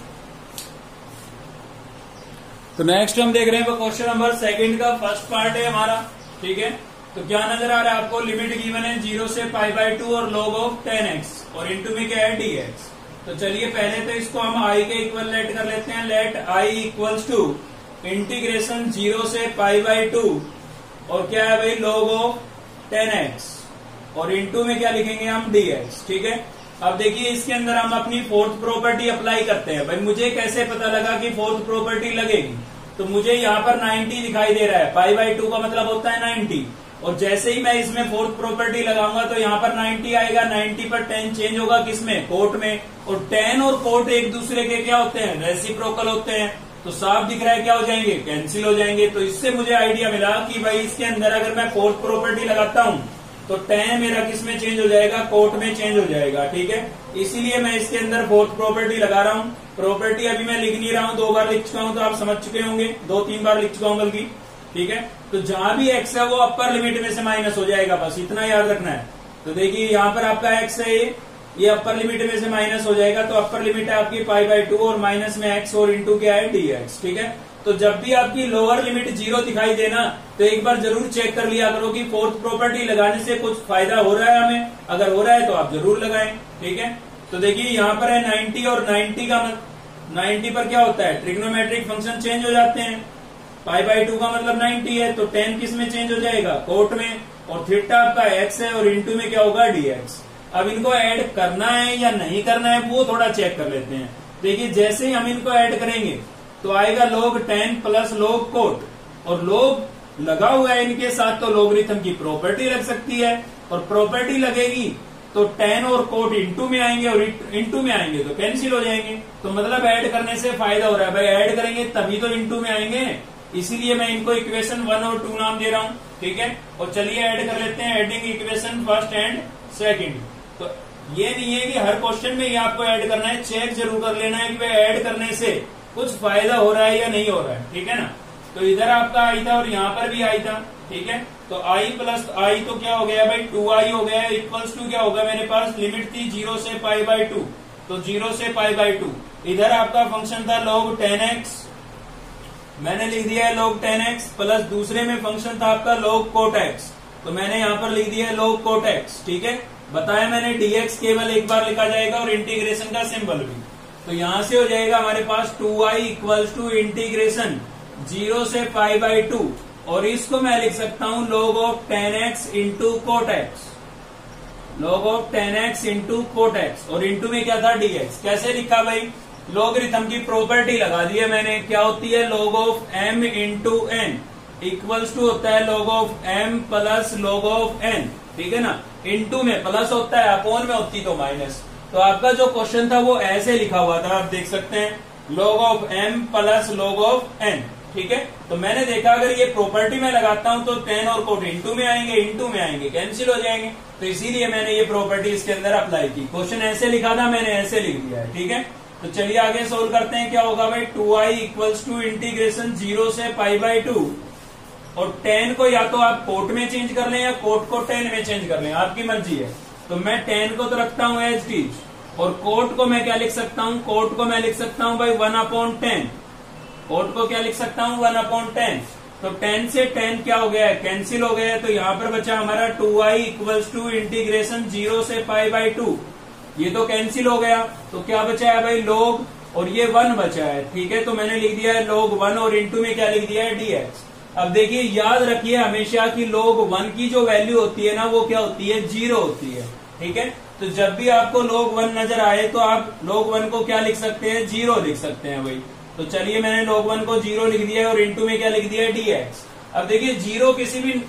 तो नेक्स्ट हम देख रहे हैं क्वेश्चन नंबर 2 का फर्स्ट पार्ट है हमारा, ठीक है। तो क्या नजर आ रहा है आपको, लिमिट गिवन है 0 से पाई बाई 2 और log ऑफ 10x, और इनटू में क्या है, dx। तो चलिए पहले तो इसको हम i के इक्वल लेट कर लेते हैं। Let i equals to integration 0 से पाई बाई 2 और क्या है भाई, log ऑफ 10x, और इनटू में क्या लिखेंगे हम, dx, ठीक है। अब देखिए इसके अंदर हम अपनी फोर्थ प्रॉपर्टी अप्लाई करते हैं। भाई मुझे कैसे पता लगा कि फोर्थ प्रॉपर्टी लगेगी, तो मुझे यहाँ पर 90 दिखाई दे रहा है, पाई बाई 2 का मतलब होता है 90, और जैसे ही मैं इसमें फोर्थ प्रॉपर्टी लगाऊंगा तो यहाँ पर 90 आएगा। 90 पर 10 चेंज होगा किसमें, कोट में, और 10 और कोट एक दूसरे के क्या होते हैं, रेसिप्रोकल होते हैं। तो साफ दिख रहा है क्या हो जाएंगे, कैंसिल हो जाएंगे। तो इससे मुझे आइडिया मिला कि भाई इसके अंदर अगर मैं फोर्थ प्रॉपर्टी लगाता हूं तो 10 मेरा किस में चेंज हो जाएगा, कोट में चेंज हो जाएगा, ठीक है। इसीलिए मैं इसके अंदर फोर्थ प्रॉपर्टी लगा रहा हूं। प्रॉपर्टी अभी मैं लिख नहीं रहा हूं, 2 बार लिख चुका हूं, तो आप समझ चुके होंगे, 2-3 बार लिख चुका हूं बल्कि, ठीक है। तो जहां भी x है वो अपर लिमिट में से माइनस हो जाएगा, बस इतना याद रखना है। तो देखिए यहाँ पर आपका x है, ये अपर लिमिट में से माइनस हो जाएगा, तो अपर लिमिट है आपकी पाई बाई 2 और माइनस में x और इंटू क्या है, dx, ठीक है। तो जब भी आपकी लोअर लिमिट 0 दिखाई देना तो एक बार जरूर चेक कर लिया करो कि फोर्थ प्रॉपर्टी लगाने से कुछ फायदा हो रहा है हमें, अगर हो रहा है तो आप जरूर लगाएं, ठीक है। तो देखिए यहाँ पर है 90 और 90 पर क्या होता है, ट्रिग्नोमेट्रिक फंक्शन चेंज हो जाते हैं। पाई बाई 2 का मतलब 90 है, तो 10 किस में चेंज हो जाएगा, कोट में, और थीटा आपका x है, और इंटू में क्या होगा, dx। अब इनको ऐड करना है या नहीं करना है वो थोड़ा चेक कर लेते हैं। देखिए जैसे ही हम इनको ऐड करेंगे तो आएगा log 10 प्लस log कोट, और log लगा हुआ है इनके साथ, तो लोगरिथम की प्रॉपर्टी लग सकती है, और प्रॉपर्टी लगेगी तो 10 और कोट इंटू में आएंगे, और इंटू में आएंगे तो कैंसिल हो जाएंगे। तो मतलब ऐड करने से फायदा हो रहा है, भाई ऐड करेंगे तभी तो इंटू में आएंगे, इसीलिए मैं इनको इक्वेशन 1 और 2 नाम दे रहा हूं, ठीक है। और चलिए ऐड कर लेते हैं, adding equation first and second. तो ये नहीं है कि हर क्वेश्चन में ये आपको ऐड करना है, चेक जरूर कर लेना है कि भाई ऐड करने से कुछ फायदा हो रहा है या नहीं हो रहा है, ठीक है ना। तो इधर आपका आई था और यहाँ पर भी आई था, ठीक है। तो i प्लस आई तो क्या हो गया भाई, 2i हो गया, इक्वल्स टू क्या होगा, मेरे पास लिमिट थी 0 से पाई बाई 2, तो 0 से पाई बाई 2। इधर आपका फंक्शन था log 10x, मैंने लिख दिया है log 10x, प्लस दूसरे में फंक्शन था आपका log cot x, तो मैंने यहाँ पर लिख दिया है log cot x, ठीक है। बताया मैंने dx केवल एक बार लिखा जाएगा और इंटीग्रेशन का सिंबल भी, तो यहां से हो जाएगा हमारे पास 2i इक्वल्स टू इंटीग्रेशन 0 से पाई बाई 2, और इसको मैं लिख सकता हूं log of 10x into cot x, log of 10x into cot x, और इंटू में क्या था, dx। कैसे लिखा भाई, लोगरिथम की प्रॉपर्टी लगा दी है मैंने, क्या होती है, log of m into n, equals to होता है log of m plus log of n, ठीक है ना। इनटू में प्लस होता है, अपोन में होती तो माइनस। तो आपका जो क्वेश्चन था वो ऐसे लिखा हुआ था, आप देख सकते हैं log of m plus log of n, ठीक है। तो मैंने देखा अगर ये प्रॉपर्टी में लगाता हूं तो tan और कोट इंटू में आएंगे, कैंसिल हो जाएंगे, तो इसीलिए मैंने ये प्रॉपर्टी इसके अंदर अप्लाई की। क्वेश्चन ऐसे लिखा था, मैंने ऐसे लिख दिया है, ठीक है। तो चलिए आगे सोल्व करते हैं। क्या होगा भाई, 2i इक्वल्स टू इंटीग्रेशन 0 से π/2, और tan को या तो आप कोट में चेंज कर लें या कोट को tan में चेंज कर लें, आपकी मर्जी है। तो मैं tan को तो रखता हूं एज इट इज, और कोट को मैं क्या लिख सकता हूं, कोट को मैं लिख सकता हूं भाई 1/10। कोट को क्या लिख सकता हूं, 1/10। तो 10 से 10 क्या हो गया है, कैंसिल हो गया है। तो यहां पर बचा हमारा 2i इक्वल्स टू इंटीग्रेशन 0 से π/2, ये तो कैंसिल हो गया। तो क्या बचा है भाई, log, और ये 1 बचा है, ठीक है। तो मैंने लिख दिया है log 1, और इंटू में क्या लिख दिया है, dx। अब देखिए याद रखिए हमेशा कि log 1 की जो वैल्यू होती है ना वो क्या होती है, 0 होती है, ठीक है। तो जब भी आपको log 1 नजर आए तो आप log 1 को क्या लिख सकते हैं, 0 लिख सकते हैं भाई। तो चलिए मैंने log 1 को 0 लिख दिया है, और इंटू में क्या लिख दिया है, dx। अब देखिए 0 किसी भी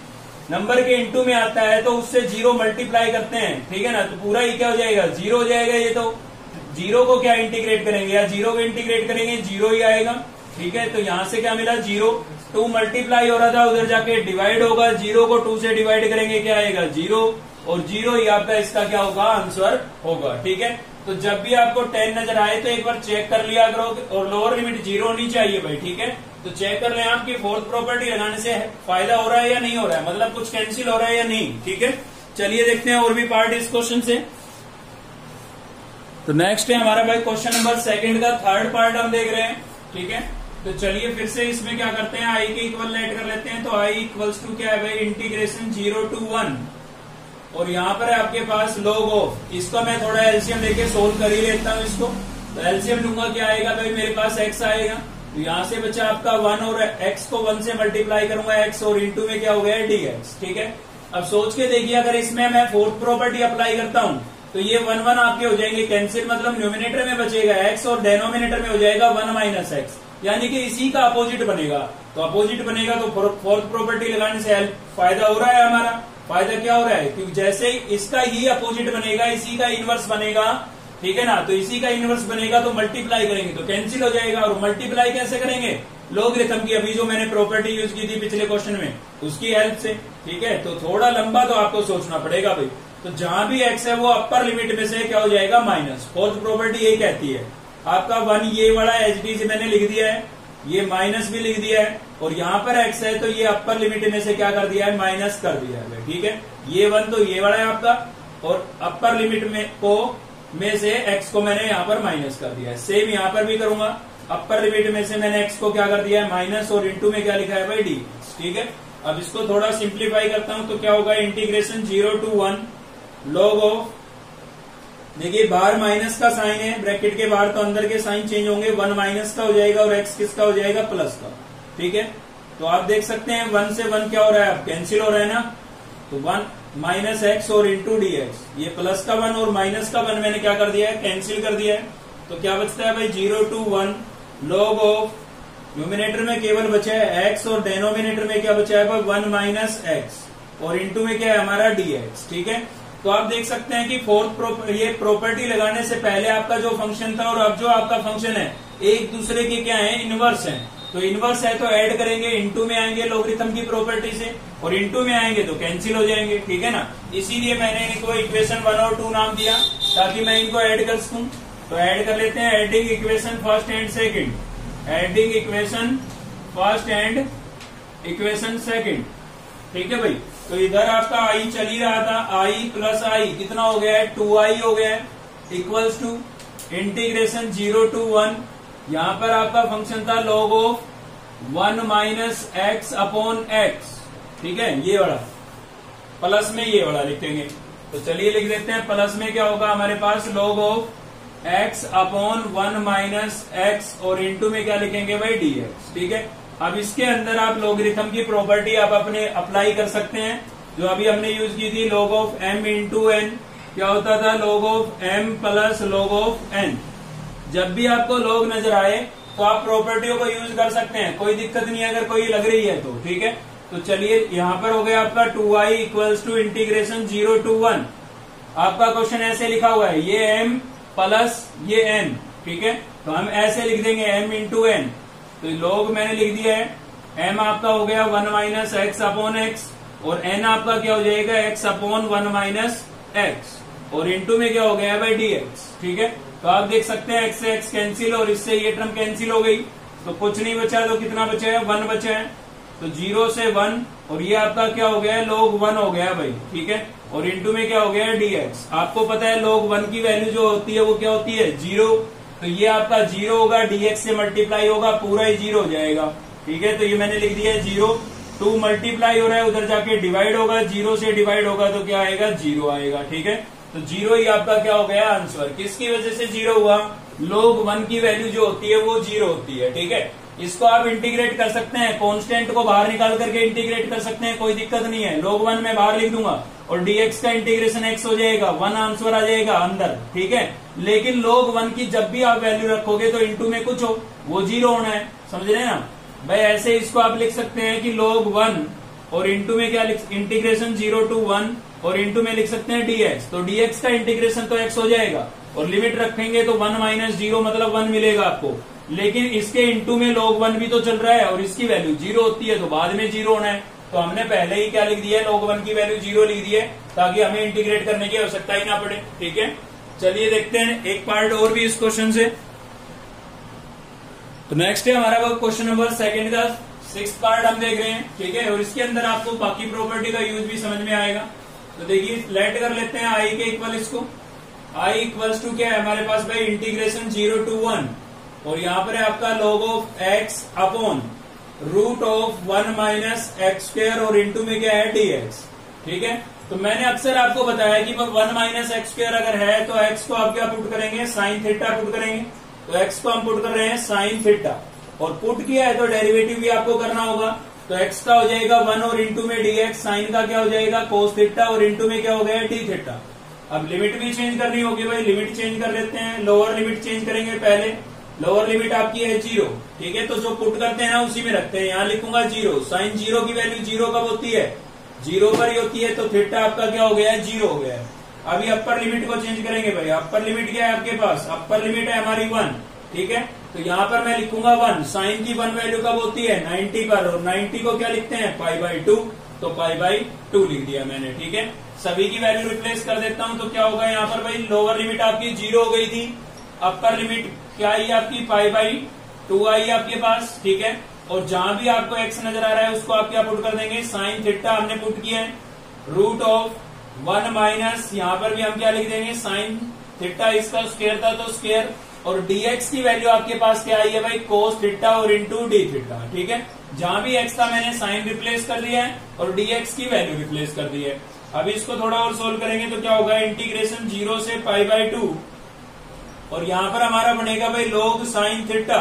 नंबर के इंटू में आता है तो उससे 0 मल्टीप्लाई करते हैं, ठीक है ना। तो पूरा ही क्या हो जाएगा, 0 हो जाएगा। ये तो 0 को क्या इंटीग्रेट करेंगे, या 0 को इंटीग्रेट करेंगे, 0 ही आएगा, ठीक है। तो यहां से क्या मिला, 0। 2 मल्टीप्लाई हो रहा था, उधर जाके डिवाइड होगा, 0 को 2 से डिवाइड करेंगे, क्या आएगा, 0, और 0 ही आपका इसका क्या होगा, आंसर होगा, ठीक है। तो जब भी आपको 10 नजर आए तो एक बार चेक कर लिया करो, और लोअर लिमिट 0 होनी चाहिए भाई, ठीक है। तो चेक कर लें आपकी फोर्थ प्रॉपर्टी लगाने से फायदा हो रहा है या नहीं हो रहा है, मतलब कुछ कैंसिल हो रहा है या नहीं, ठीक है। चलिए देखते हैं और भी पार्ट इस क्वेश्चन से। तो नेक्स्ट है हमारा भाई क्वेश्चन नंबर 2 का थर्ड पार्ट हम देख रहे हैं, ठीक है। तो चलिए फिर से इसमें क्या करते हैं, आई के इक्वल लेट कर लेते हैं। तो आई इक्वल्स टू क्या है भाई, इंटीग्रेशन 0 to 1, और यहाँ पर है आपके पास log ऑफ, इसका मैं थोड़ा एलसीएम लेके सोल्व कर ही लेता हूँ इसको। तो एलसीएम लूंगा, क्या आएगा भाई, मेरे पास x आएगा, तो यहाँ से बचा आपका 1, और x को 1 से मल्टीप्लाई करूंगा x, और इंटू में क्या हो गया dx, ठीक है। अब सोच के देखिए अगर इसमें मैं फोर्थ प्रॉपर्टी अप्लाई करता हूँ तो ये 1 1 आपके हो जाएंगे कैंसिल, मतलब न्यूमिनेटर में बचेगा x और डेनोमिनेटर में हो जाएगा 1 माइनस x, यानी कि इसी का अपोजिट बनेगा। तो अपोजिट बनेगा तो फोर्थ प्रॉपर्टी लगाने से फायदा हो रहा है हमारा। फायदा क्या हो रहा है, क्योंकि जैसे इसका ही अपोजिट बनेगा, इसी का इनवर्स बनेगा, ठीक है ना। तो इसी का इनवर्स बनेगा तो मल्टीप्लाई करेंगे तो कैंसिल हो जाएगा, और मल्टीप्लाई कैसे करेंगे, लॉगरिथम की, अभी जो मैंने प्रॉपर्टी यूज की थी पिछले क्वेश्चन में उसकी हेल्प से, ठीक है। तो थोड़ा लंबा तो आपको सोचना पड़ेगा भाई। तो जहां भी x है वो अपर लिमिट में से क्या हो जाएगा, माइनस। फोर्थ प्रॉपर्टी यही कहती है। आपका 1 ये वाला एच डी से मैंने लिख दिया है, ये माइनस भी लिख दिया है, और यहाँ पर x है तो ये अपर लिमिट में से क्या कर दिया है, माइनस कर दिया है, ठीक है। ये 1 तो ये वाला है आपका, और अपर लिमिट में से x को मैंने यहाँ पर माइनस कर दिया है। सेम यहाँ पर भी करूंगा, अपर लिमिट में से मैंने x को क्या कर दिया है, माइनस, और इंटू में क्या लिखा है भाई, डी, ठीक है। अब इसको थोड़ा सिंप्लीफाई करता हूं तो क्या होगा, इंटीग्रेशन 0 to 1 log ऑफ, देखिए बाहर माइनस का साइन है ब्रैकेट के बाहर, तो अंदर के साइन चेंज होंगे, 1 माइनस का हो जाएगा और x किसका हो जाएगा, प्लस का, ठीक है। तो आप देख सकते हैं 1 से 1 क्या हो रहा है, अब कैंसिल हो रहा है ना। तो 1 माइनस एक्स और इंटू डी एक्स, ये प्लस का 1 और माइनस का 1 मैंने क्या कर दिया है, कैंसिल कर दिया है। तो क्या बचता है भाई, 0 to 1 log ऑफ, न्यूमिनेटर में केवल बचा है x, और डेनोमिनेटर में क्या बचा है भाई, 1 माइनस एक्स, और इंटू में क्या है हमारा dx, ठीक है। तो आप देख सकते हैं कि ये प्रॉपर्टी लगाने से पहले आपका जो फंक्शन था और अब जो आपका फंक्शन है एक दूसरे के क्या है, इनवर्स है। तो इनवर्स है तो ऐड करेंगे, इंटू में आएंगे लॉगरिथम की प्रॉपर्टी से, और इंटू में आएंगे तो कैंसिल हो जाएंगे, ठीक है ना। इसीलिए मैंने इनको इक्वेशन 1 और 2 नाम दिया ताकि मैं इनको ऐड कर सकूं। तो ऐड कर लेते हैं, adding equation first and second, adding equation first and equation second, ठीक है भाई। तो इधर आपका आई चल ही रहा था, आई प्लस आई कितना हो गया है, 2i हो गया है, इक्वल्स टू इंटीग्रेशन 0 to 1, यहां पर आपका फंक्शन था log of 1 minus x upon x, ठीक है। ये वाला प्लस में ये वाला लिखेंगे, तो चलिए लिख देते हैं। प्लस में क्या होगा हमारे पास, log of x upon 1 minus x, और इंटू में क्या लिखेंगे भाई, dx, ठीक है। अब इसके अंदर आप लॉगरिथम की प्रॉपर्टी आप अपने अप्लाई कर सकते हैं, जो अभी हमने यूज की थी, log of m into n, क्या होता था, log of m plus log of n। जब भी आपको log नजर आए तो आप प्रॉपर्टियों को यूज कर सकते हैं, कोई दिक्कत नहीं है अगर कोई लग रही है तो। ठीक है, तो चलिए यहां पर हो गया आपका 2i equals to integration 0 to 1। आपका क्वेश्चन ऐसे लिखा हुआ है, ये m प्लस ये n। ठीक है, तो हम ऐसे लिख देंगे m इंटू एन। तो लोग मैंने लिख दिया है, m आपका हो गया 1 माइनस एक्स अपॉन एक्स, और n आपका क्या हो जाएगा x अपॉन 1 माइनस एक्स, और इंटू में क्या हो गया भाई dx। ठीक है, तो आप देख सकते हैं x से x कैंसिल और इससे ये टर्म कैंसिल हो गई, तो कुछ नहीं बचा, तो कितना बचा है 1 बचा है। तो 0 से 1 और ये आपका क्या हो गया है log 1 हो गया भाई। ठीक है, और इंटू में क्या हो गया है dx। आपको पता है log 1 की वैल्यू जो होती है वो क्या होती है 0, तो ये आपका 0 होगा, dx से मल्टीप्लाई होगा, पूरा ही 0 हो जाएगा। ठीक है, तो ये मैंने लिख दिया है 0, 2 मल्टीप्लाई हो रहा है, उधर जाके डिवाइड होगा, 0 से डिवाइड होगा तो क्या आएगा 0 आएगा। ठीक है, तो 0 ही आपका क्या हो गया आंसर। किसकी वजह से 0 हुआ, log 1 की वैल्यू जो होती है वो 0 होती है। ठीक है, इसको आप इंटीग्रेट कर सकते हैं, कांस्टेंट को बाहर निकाल करके इंटीग्रेट कर सकते हैं, कोई दिक्कत नहीं है। log 1 में बाहर लिख दूंगा और dx का इंटीग्रेशन x हो जाएगा, 1 आंसर आ जाएगा अंदर। ठीक है, लेकिन log 1 की जब भी आप वैल्यू रखोगे तो इंटू में कुछ हो, वो 0 होना है, समझ रहे हैं ना भाई। ऐसे इसको आप लिख सकते हैं कि log 1 और इंटू में क्या लिख, इंटीग्रेशन 0 to 1 और इंटू में लिख सकते हैं dx। तो dx का इंटीग्रेशन तो x हो जाएगा, और लिमिट रखेंगे तो 1 माइनस 0 मतलब 1 मिलेगा आपको। लेकिन इसके इंटू में log 1 भी तो चल रहा है और इसकी वैल्यू 0 होती है, तो बाद में 0 होना है। तो हमने पहले ही क्या लिख दिया है, log 1 की वैल्यू 0 लिख दी है, ताकि हमें इंटीग्रेट करने की आवश्यकता ही ना पड़े। ठीक है, चलिए देखते हैं एक पार्ट और भी इस क्वेश्चन से। तो नेक्स्ट है हमारा वो क्वेश्चन नंबर 2 का 6th पार्ट हम देख रहे हैं। ठीक है, और इसके अंदर आपको बाकी प्रॉपर्टी का यूज भी समझ में आएगा। तो देखिए लेट कर लेते हैं i के इक्वल इसको। i इक्वल्स टू क्या है हमारे पास भाई, इंटीग्रेशन 0 to 1, और यहाँ पर है आपका log of x upon root of 1 minus x square, और इंटू में क्या है dx। ठीक है, तो मैंने अक्सर आपको बताया कि 1 माइनस एक्स स्क्वायर अगर है तो x को आप क्या पुट करेंगे, साइन थीटा पुट करेंगे। तो x को हम पुट कर रहे हैं साइन थीटा, और पुट किया है तो डेरिवेटिव भी आपको करना होगा। तो x का हो जाएगा 1 और इंटू में dx, साइन का क्या हो जाएगा cos थीटा, और इंटू में क्या हो गया d थीटा। अब लिमिट भी चेंज करनी होगी भाई, लिमिट चेंज कर लेते हैं। लोअर लिमिट चेंज करेंगे पहले, लोअर लिमिट आपकी है 0। ठीक है, तो जो पुट करते हैं ना उसी में रखते हैं। यहाँ लिखूंगा 0, साइन 0 की वैल्यू 0 कब होती है, 0 पर ही होती है, तो थीटा आपका क्या हो गया है 0 हो गया है। अभी अपर लिमिट को चेंज करेंगे भाई। अपर लिमिट क्या है आपके पास, अपर लिमिट है हमारी 1। ठीक है, तो यहाँ पर मैं लिखूंगा 1, साइन की 1 वैल्यू कब होती है 90 पर, और 90 को क्या लिखते हैं π/2, तो π/2 लिख दिया मैंने। ठीक है, सभी की वैल्यू रिप्लेस कर देता हूं, तो क्या होगा यहाँ पर भाई, लोअर लिमिट आपकी 0 हो गई थी, अपर लिमिट क्या आई आपकी π/2 आई आपके पास। ठीक है, और जहां भी आपको x नजर आ रहा है उसको आप क्या पुट कर देंगे, साइन थीटा हमने पुट किया है, रूट ऑफ 1 माइनस, यहाँ पर भी हम क्या लिख देंगे साइन थीटा, इसका स्क्वायर था तो स्क्वायर, और dx की वैल्यू आपके पास क्या आई है भाई, cos थीटा और इंटू डी थीटा। ठीक है, जहां भी x था मैंने साइन रिप्लेस कर दिया है और dx की वैल्यू रिप्लेस कर दी है। अब इसको थोड़ा और सोल्व करेंगे तो क्या होगा, इंटीग्रेशन 0 से π/2, और यहां पर हमारा बनेगा भाई log sine theta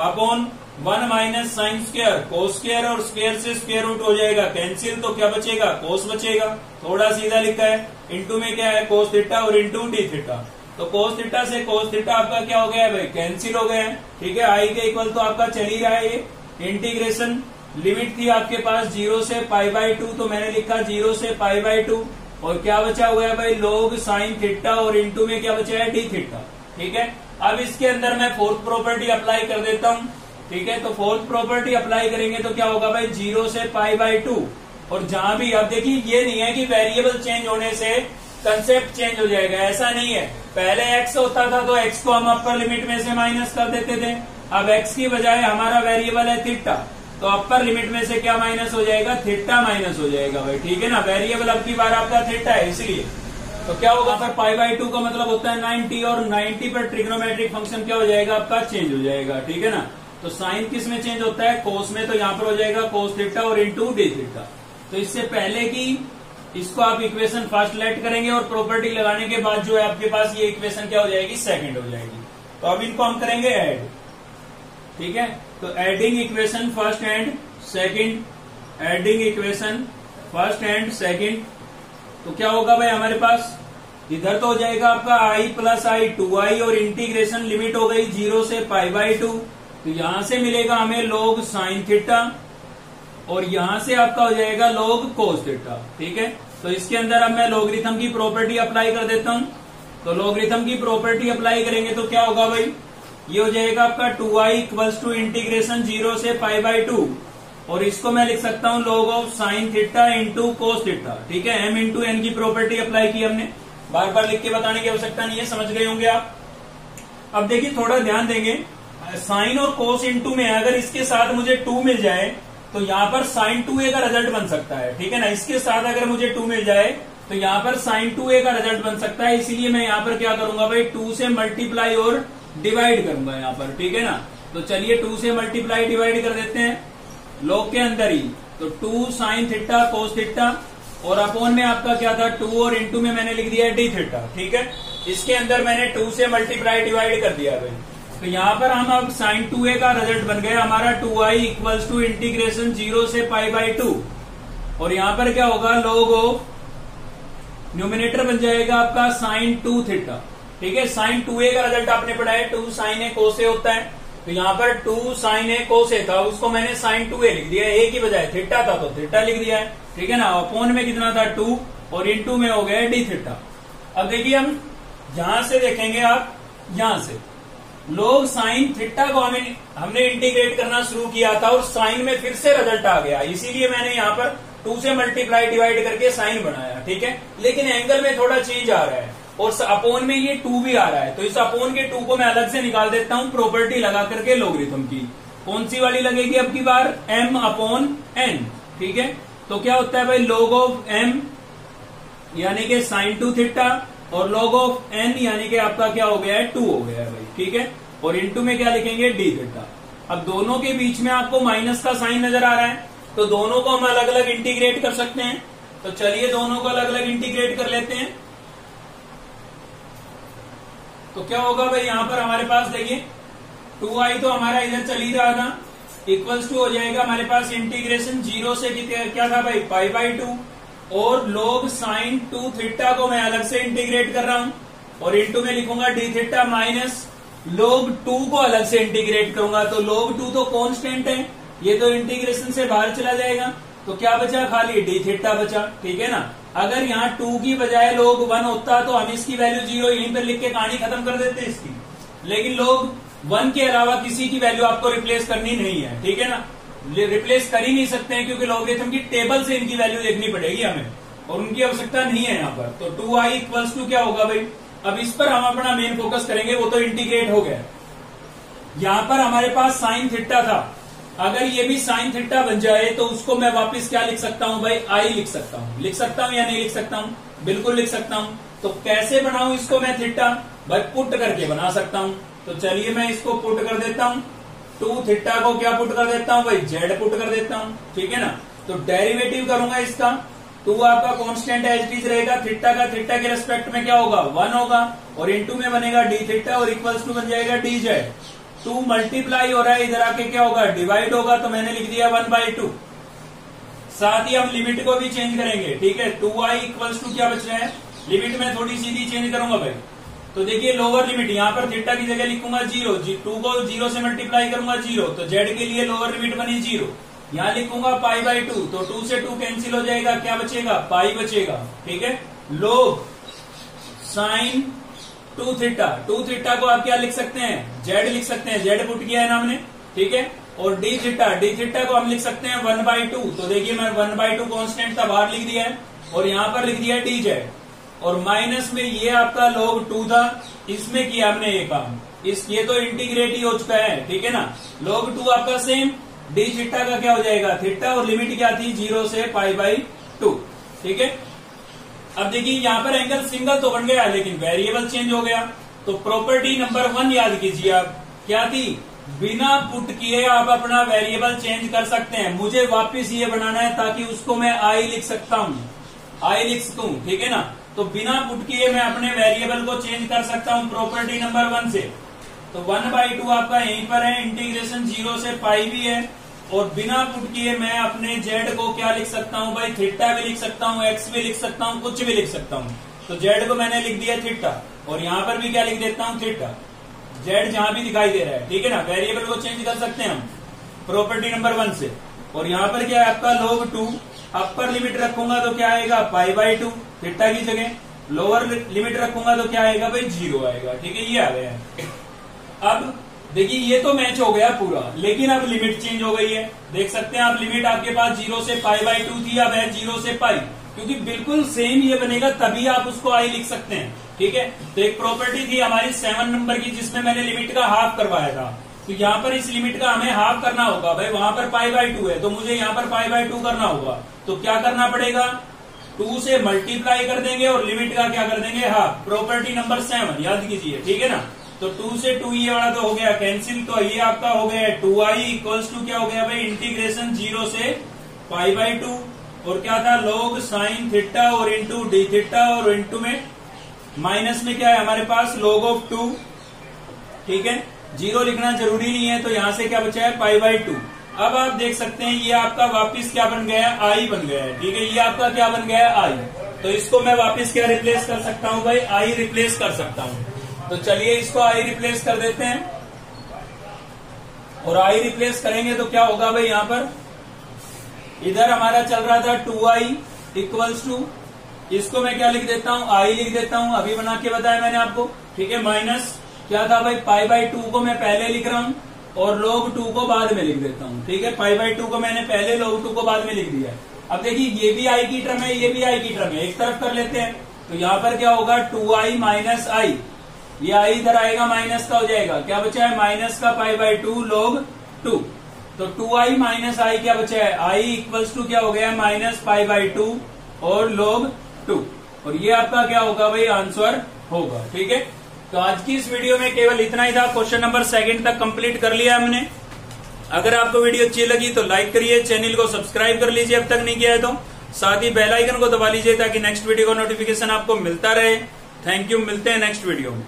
upon 1 minus sine square, cos square, और स्क्वायर से स्क्वायर रूट हो जाएगा कैंसिल, तो क्या बचेगा कोस बचेगा, थोड़ा सीधा लिखा है। इंटू में क्या है कोस थीटा और इंटू डी थीटा, तो कोस थीटा से कोस थीटा आपका क्या हो गया है भाई, कैंसिल हो गया है। ठीक है, आई के इक्वल तो आपका चल ही रहा है ये। इंटीग्रेशन लिमिट थी आपके पास 0 से π/2, तो मैंने लिखा 0 से π/2, और क्या बचा हुआ है भाई log साइन थीटा, और इंटू में क्या बचा है डी थीटा। ठीक है, अब इसके अंदर मैं फोर्थ प्रॉपर्टी अप्लाई कर देता हूं। ठीक है, तो फोर्थ प्रॉपर्टी अप्लाई करेंगे तो क्या होगा भाई, 0 से π/2, और जहां भी अब देखिए ये नहीं है कि वेरिएबल चेंज होने से कंसेप्ट चेंज हो जाएगा, ऐसा नहीं है। पहले x होता था तो x को हम अपर लिमिट में से माइनस कर देते थे, अब x की बजाय हमारा वेरिएबल है थीटा, तो अपर लिमिट में से क्या माइनस हो जाएगा, थीटा माइनस हो जाएगा भाई। ठीक है ना, वेरिएबल अब की बार आपका थीटा है, इसलिए तो क्या होगा पर π/2 का मतलब होता है 90, और 90 पर ट्रिग्नोमेट्रिक फंक्शन क्या हो जाएगा आपका, चेंज हो जाएगा। ठीक है ना, तो साइन किस में चेंज होता है, कोस में, तो यहाँ पर हो जाएगा कोस थीटा और इंटू डी थीटा। तो इससे पहले की इसको आप इक्वेशन फर्स्ट लेट करेंगे, और प्रॉपर्टी लगाने के बाद जो है आपके पास ये इक्वेशन क्या हो जाएगी, सेकंड हो जाएगी। तो अब इनको हम करेंगे ऐड। ठीक है, तो adding equation first and second, adding equation first and second, तो क्या होगा भाई हमारे पास, इधर तो हो जाएगा आपका i प्लस i 2i, और इंटीग्रेशन लिमिट हो गई 0 से π/2, तो यहां से मिलेगा हमें log sin थीटा और यहां से आपका हो जाएगा log cos थीटा। ठीक है, तो इसके अंदर अब मैं लॉगरिथम की प्रॉपर्टी अप्लाई कर देता हूं। तो लॉगरिथम की प्रॉपर्टी अप्लाई करेंगे तो क्या होगा भाई, ये हो जाएगा आपका 2i इक्वल्स टू इंटीग्रेशन 0 से पाई बाई 2 और इसको मैं लिख सकता हूं log of sine theta into cos theta. ठीक है, m इंटू एन की प्रॉपर्टी अप्लाई की हमने, बार बार लिख के बताने की आवश्यकता नहीं है, समझ गए होंगे आप। अब देखिए थोड़ा ध्यान देंगे, साइन और कोस इंटू में अगर इसके साथ मुझे 2 मिल जाए तो यहाँ पर साइन 2a का रिजल्ट बन सकता है। ठीक है ना, इसके साथ अगर मुझे 2 मिल जाए तो यहाँ पर साइन 2a का रिजल्ट बन सकता है, इसीलिए मैं यहाँ पर क्या करूंगा भाई, 2 से मल्टीप्लाई और डिवाइड करूंगा यहाँ पर। ठीक है ना, तो चलिए 2 से मल्टीप्लाई डिवाइड कर देते हैं लॉग के अंदर ही। तो 2 साइन थीटा कोस थीटा और अपॉन में आपका क्या था 2 और इंटू में मैंने लिख दिया डी थीटा। ठीक है, इसके अंदर मैंने 2 से मल्टीप्लाई डिवाइड कर दिया भाई। तो यहाँ पर हम अब साइन 2a का रिजल्ट बन गया हमारा 2i इक्वल्स टू इंटीग्रेशन 0 से पाई बाई 2 और यहाँ पर क्या होगा log ऑफ न्यूमिनेटर बन जाएगा आपका साइन 2 थीटा। ठीक है, साइन 2a का रिजल्ट आपने पढ़ा है 2 साइन ए कोस ए होता है, तो यहाँ पर 2 साइन ए कोस ए था, उसको मैंने साइन 2a लिख दिया, ए की बजाय थीटा था तो थीटा लिख दिया है। ठीक है ना, अपॉन में कितना था 2 और इंटू में हो गया डी थीटा। अब देखिए हम यहां से देखेंगे, आप यहां से log साइन थीटा को हमने इंटीग्रेट करना शुरू किया था और साइन में फिर से रिजल्ट आ गया, इसीलिए मैंने यहाँ पर 2 से मल्टीप्लाई डिवाइड करके साइन बनाया। ठीक है, लेकिन एंगल में थोड़ा चेंज आ रहा है और अपॉन में ये 2 भी आ रहा है, तो इस अपॉन के 2 को मैं अलग से निकाल देता हूं प्रॉपर्टी लगा करके लॉगरिथम की। कौन सी वाली लगेगी अब की बार, m अपॉन n। ठीक है, तो क्या होता है भाई log ऑफ m यानी कि साइन 2 थीटा और log ऑफ n यानी कि आपका क्या हो गया है 2 हो गया है भाई। ठीक है, और इंटू में क्या लिखेंगे डी थीटा। अब दोनों के बीच में आपको माइनस का साइन नजर आ रहा है, तो दोनों को हम अलग अलग इंटीग्रेट कर सकते हैं। तो चलिए दोनों को अलग अलग इंटीग्रेट कर लेते हैं। तो क्या होगा भाई, यहां पर हमारे पास देखिए 2i तो हमारा इधर चल ही रहा था, इक्वल्स टू हो जाएगा हमारे पास इंटीग्रेशन 0 से क्या था भाई पाई बाई 2 और log साइन 2 थीटा को मैं अलग से इंटीग्रेट कर रहा हूं और इंटू में लिखूंगा डी थीटा माइनस log 2 को अलग से इंटीग्रेट करूंगा। तो log 2 तो कांस्टेंट है, ये तो इंटीग्रेशन से बाहर चला जाएगा, तो क्या बचा खाली डी थीटा बचा। ठीक है ना, अगर यहाँ 2 की बजाय log 1 होता तो हम इसकी वैल्यू 0 यहीं पर लिख के कहानी खत्म कर देते इसकी, लेकिन log 1 के अलावा किसी की वैल्यू आपको रिप्लेस करनी नहीं है। ठीक है ना, रिप्लेस कर ही नहीं सकते हैं क्योंकि लॉगरिथम की टेबल से इनकी वैल्यू देखनी पड़ेगी हमें और उनकी आवश्यकता नहीं है यहाँ पर। तो 2i इक्वल्स टू क्या होगा भाई, अब इस पर हम अपना मेन फोकस करेंगे, वो तो इंटीग्रेट हो गया। यहां पर हमारे पास साइन थीटा था, अगर ये भी साइन थीटा बन जाए तो उसको मैं वापस क्या लिख सकता हूं भाई, आई लिख सकता हूं। लिख सकता हूं या नहीं लिख सकता हूं, बिल्कुल लिख सकता हूं। तो कैसे बनाऊं इसको मैं थीटा, भाई पुट करके बना सकता हूं। तो चलिए मैं इसको पुट कर देता हूं, 2 थीटा को क्या पुट कर देता हूं भाई, जेड पुट कर देता हूं। ठीक है ना, तो डेरिवेटिव करूंगा इसका, 2 आपका कांस्टेंट एज इट इज रहेगा, थीटा का थीटा के रेस्पेक्ट में क्या होगा 1 होगा और इंटू में बनेगा डी थीटा और इक्वल्स टू बन जाएगा डी जेड। 2 मल्टीप्लाई हो रहा है, इधर आके क्या होगा डिवाइड होगा, तो मैंने लिख दिया 1/2। साथ ही हम लिमिट को भी चेंज करेंगे। ठीक है, 2i इक्वल्स टू क्या बच रहा है, लिमिट में थोड़ी सीधी चेंज करूंगा भाई। तो देखिए लोअर लिमिट यहाँ पर थीटा की जगह लिखूंगा 0, 2 को 0 से मल्टीप्लाई करूंगा 0, तो जेड के लिए लोअर लिमिट बनी 0। यहाँ लिखूंगा पाई/2, तो 2 से 2 कैंसिल हो जाएगा, क्या बचेगा पाई बचेगा। ठीक है, log साइन 2 थीटा, 2 थीटा को आप क्या लिख सकते हैं, जेड लिख सकते हैं, जेड पुट किया है ना हमने। ठीक है, और डी थीटा को हम लिख सकते हैं 1/2। तो देखिए मैं 1/2 कांस्टेंट था बाहर लिख दिया है और यहाँ पर लिख दिया डी जेड और माइनस में ये आपका log 2 था, इसमें किया हमने ये काम, ये तो इंटीग्रेट ही हो चुका है। ठीक है ना, log 2 आपका सेम, डी थीटा का क्या हो जाएगा थीटा और लिमिट क्या थी 0 से पाई/2। ठीक है, अब देखिए यहाँ पर एंगल सिंगल तो बन गया लेकिन वेरिएबल चेंज हो गया। तो प्रॉपर्टी नंबर 1 याद कीजिए आप, क्या थी, बिना पुट किए आप अपना वेरिएबल चेंज कर सकते हैं। मुझे वापस ये बनाना है ताकि उसको मैं आई लिख सकता हूँ, आई लिख सकूं। ठीक है ना, तो बिना पुट किए मैं अपने वेरिएबल को चेंज कर सकता हूं प्रॉपर्टी नंबर 1 से। तो 1/2 आपका यहीं पर है, इंटीग्रेशन 0 से पाई भी है और बिना पुट किए मैं अपने जेड को क्या लिख सकता हूं भाई, थीटा भी लिख सकता हूं, एक्स भी लिख सकता हूं, कुछ भी लिख सकता हूं। तो जेड को मैंने लिख दिया थीटा और यहां पर भी क्या लिख देता हूं थीटा, जेड जहां भी दिखाई दे रहा है, ठीक है ना। वेरिएबल को चेंज कर सकते हैं हम प्रॉपर्टी नंबर 1 से। और यहाँ पर क्या है आपका log 2, अपर लिमिट रखूंगा तो क्या आएगा π/2 थीटा की जगह, लोअर लिमिट रखूंगा तो क्या आएगा भाई 0 आएगा, ठीक है। ये आ गया है। अब देखिए ये तो मैच हो गया पूरा, लेकिन अब लिमिट चेंज हो गई है। देख सकते हैं आप, लिमिट आपके पास 0 से π/2 थी, अब है 0 से π, क्योंकि बिल्कुल सेम ये बनेगा तभी आप उसको i लिख सकते हैं, ठीक है। तो एक प्रॉपर्टी थी हमारी 7 नंबर की जिसमें मैंने लिमिट का हाफ करवाया था, तो यहाँ पर इस लिमिट का हमें हाफ करना होगा भाई। वहां पर π/2 है तो मुझे यहाँ पर π/2 करना होगा, तो क्या करना पड़ेगा, 2 से मल्टीप्लाई कर देंगे और लिमिट का क्या कर देंगे हाफ। प्रॉपर्टी नंबर 7 याद कीजिए, ठीक है ना। तो 2 से 2 ये वाला तो हो गया कैंसिल, तो ये आपका हो गया 2i इक्वल्स टू क्या हो गया भाई इंटीग्रेशन 0 से π/2, और क्या था log साइन थीटा और इंटू डी थीटा, और इंटू में माइनस में क्या है हमारे पास log ऑफ 2, ठीक है। 0 लिखना जरूरी नहीं है, तो यहां से क्या बचा है π/2। अब आप देख सकते हैं ये आपका वापिस क्या बन गया है, i बन गया है, ठीक है। ये आपका क्या बन गया है i, तो इसको मैं वापिस क्या रिप्लेस कर सकता हूं भाई, i रिप्लेस कर सकता हूं। तो चलिए इसको i रिप्लेस कर देते हैं, और i रिप्लेस करेंगे तो क्या होगा भाई, यहां पर इधर हमारा चल रहा था 2i इक्वल्स टू, इसको मैं क्या लिख देता हूं, i लिख देता हूं, अभी बना के बताया मैंने आपको, ठीक है। माइनस क्या था भाई π/2 को मैं पहले लिख रहा हूं और log 2 को बाद में लिख देता हूं, ठीक है। π/2 को मैंने पहले log 2 को बाद में लिख दिया है। अब देखिए ये भी i की टर्म है, ये भी i की टर्म है, एक तरफ कर लेते हैं। तो यहाँ पर क्या होगा 2i माइनस i, ये i इधर आएगा माइनस का हो जाएगा, क्या बचा है माइनस का π/2 log 2, तो 2i माइनस i क्या बचा है, i इक्वल्स टू क्या हो गया माइनस π/2 और log 2, और ये आपका क्या होगा भाई आंसर होगा, ठीक है। तो आज की इस वीडियो में केवल इतना ही था, क्वेश्चन नंबर 2 तक कंप्लीट कर लिया हमने। अगर आपको वीडियो अच्छी लगी तो लाइक करिए, चैनल को सब्सक्राइब कर लीजिए अब तक नहीं किया है तो, साथ ही बेल आइकन को दबा लीजिए ताकि नेक्स्ट वीडियो का नोटिफिकेशन आपको मिलता रहे। थैंक यू, मिलते हैं नेक्स्ट वीडियो में।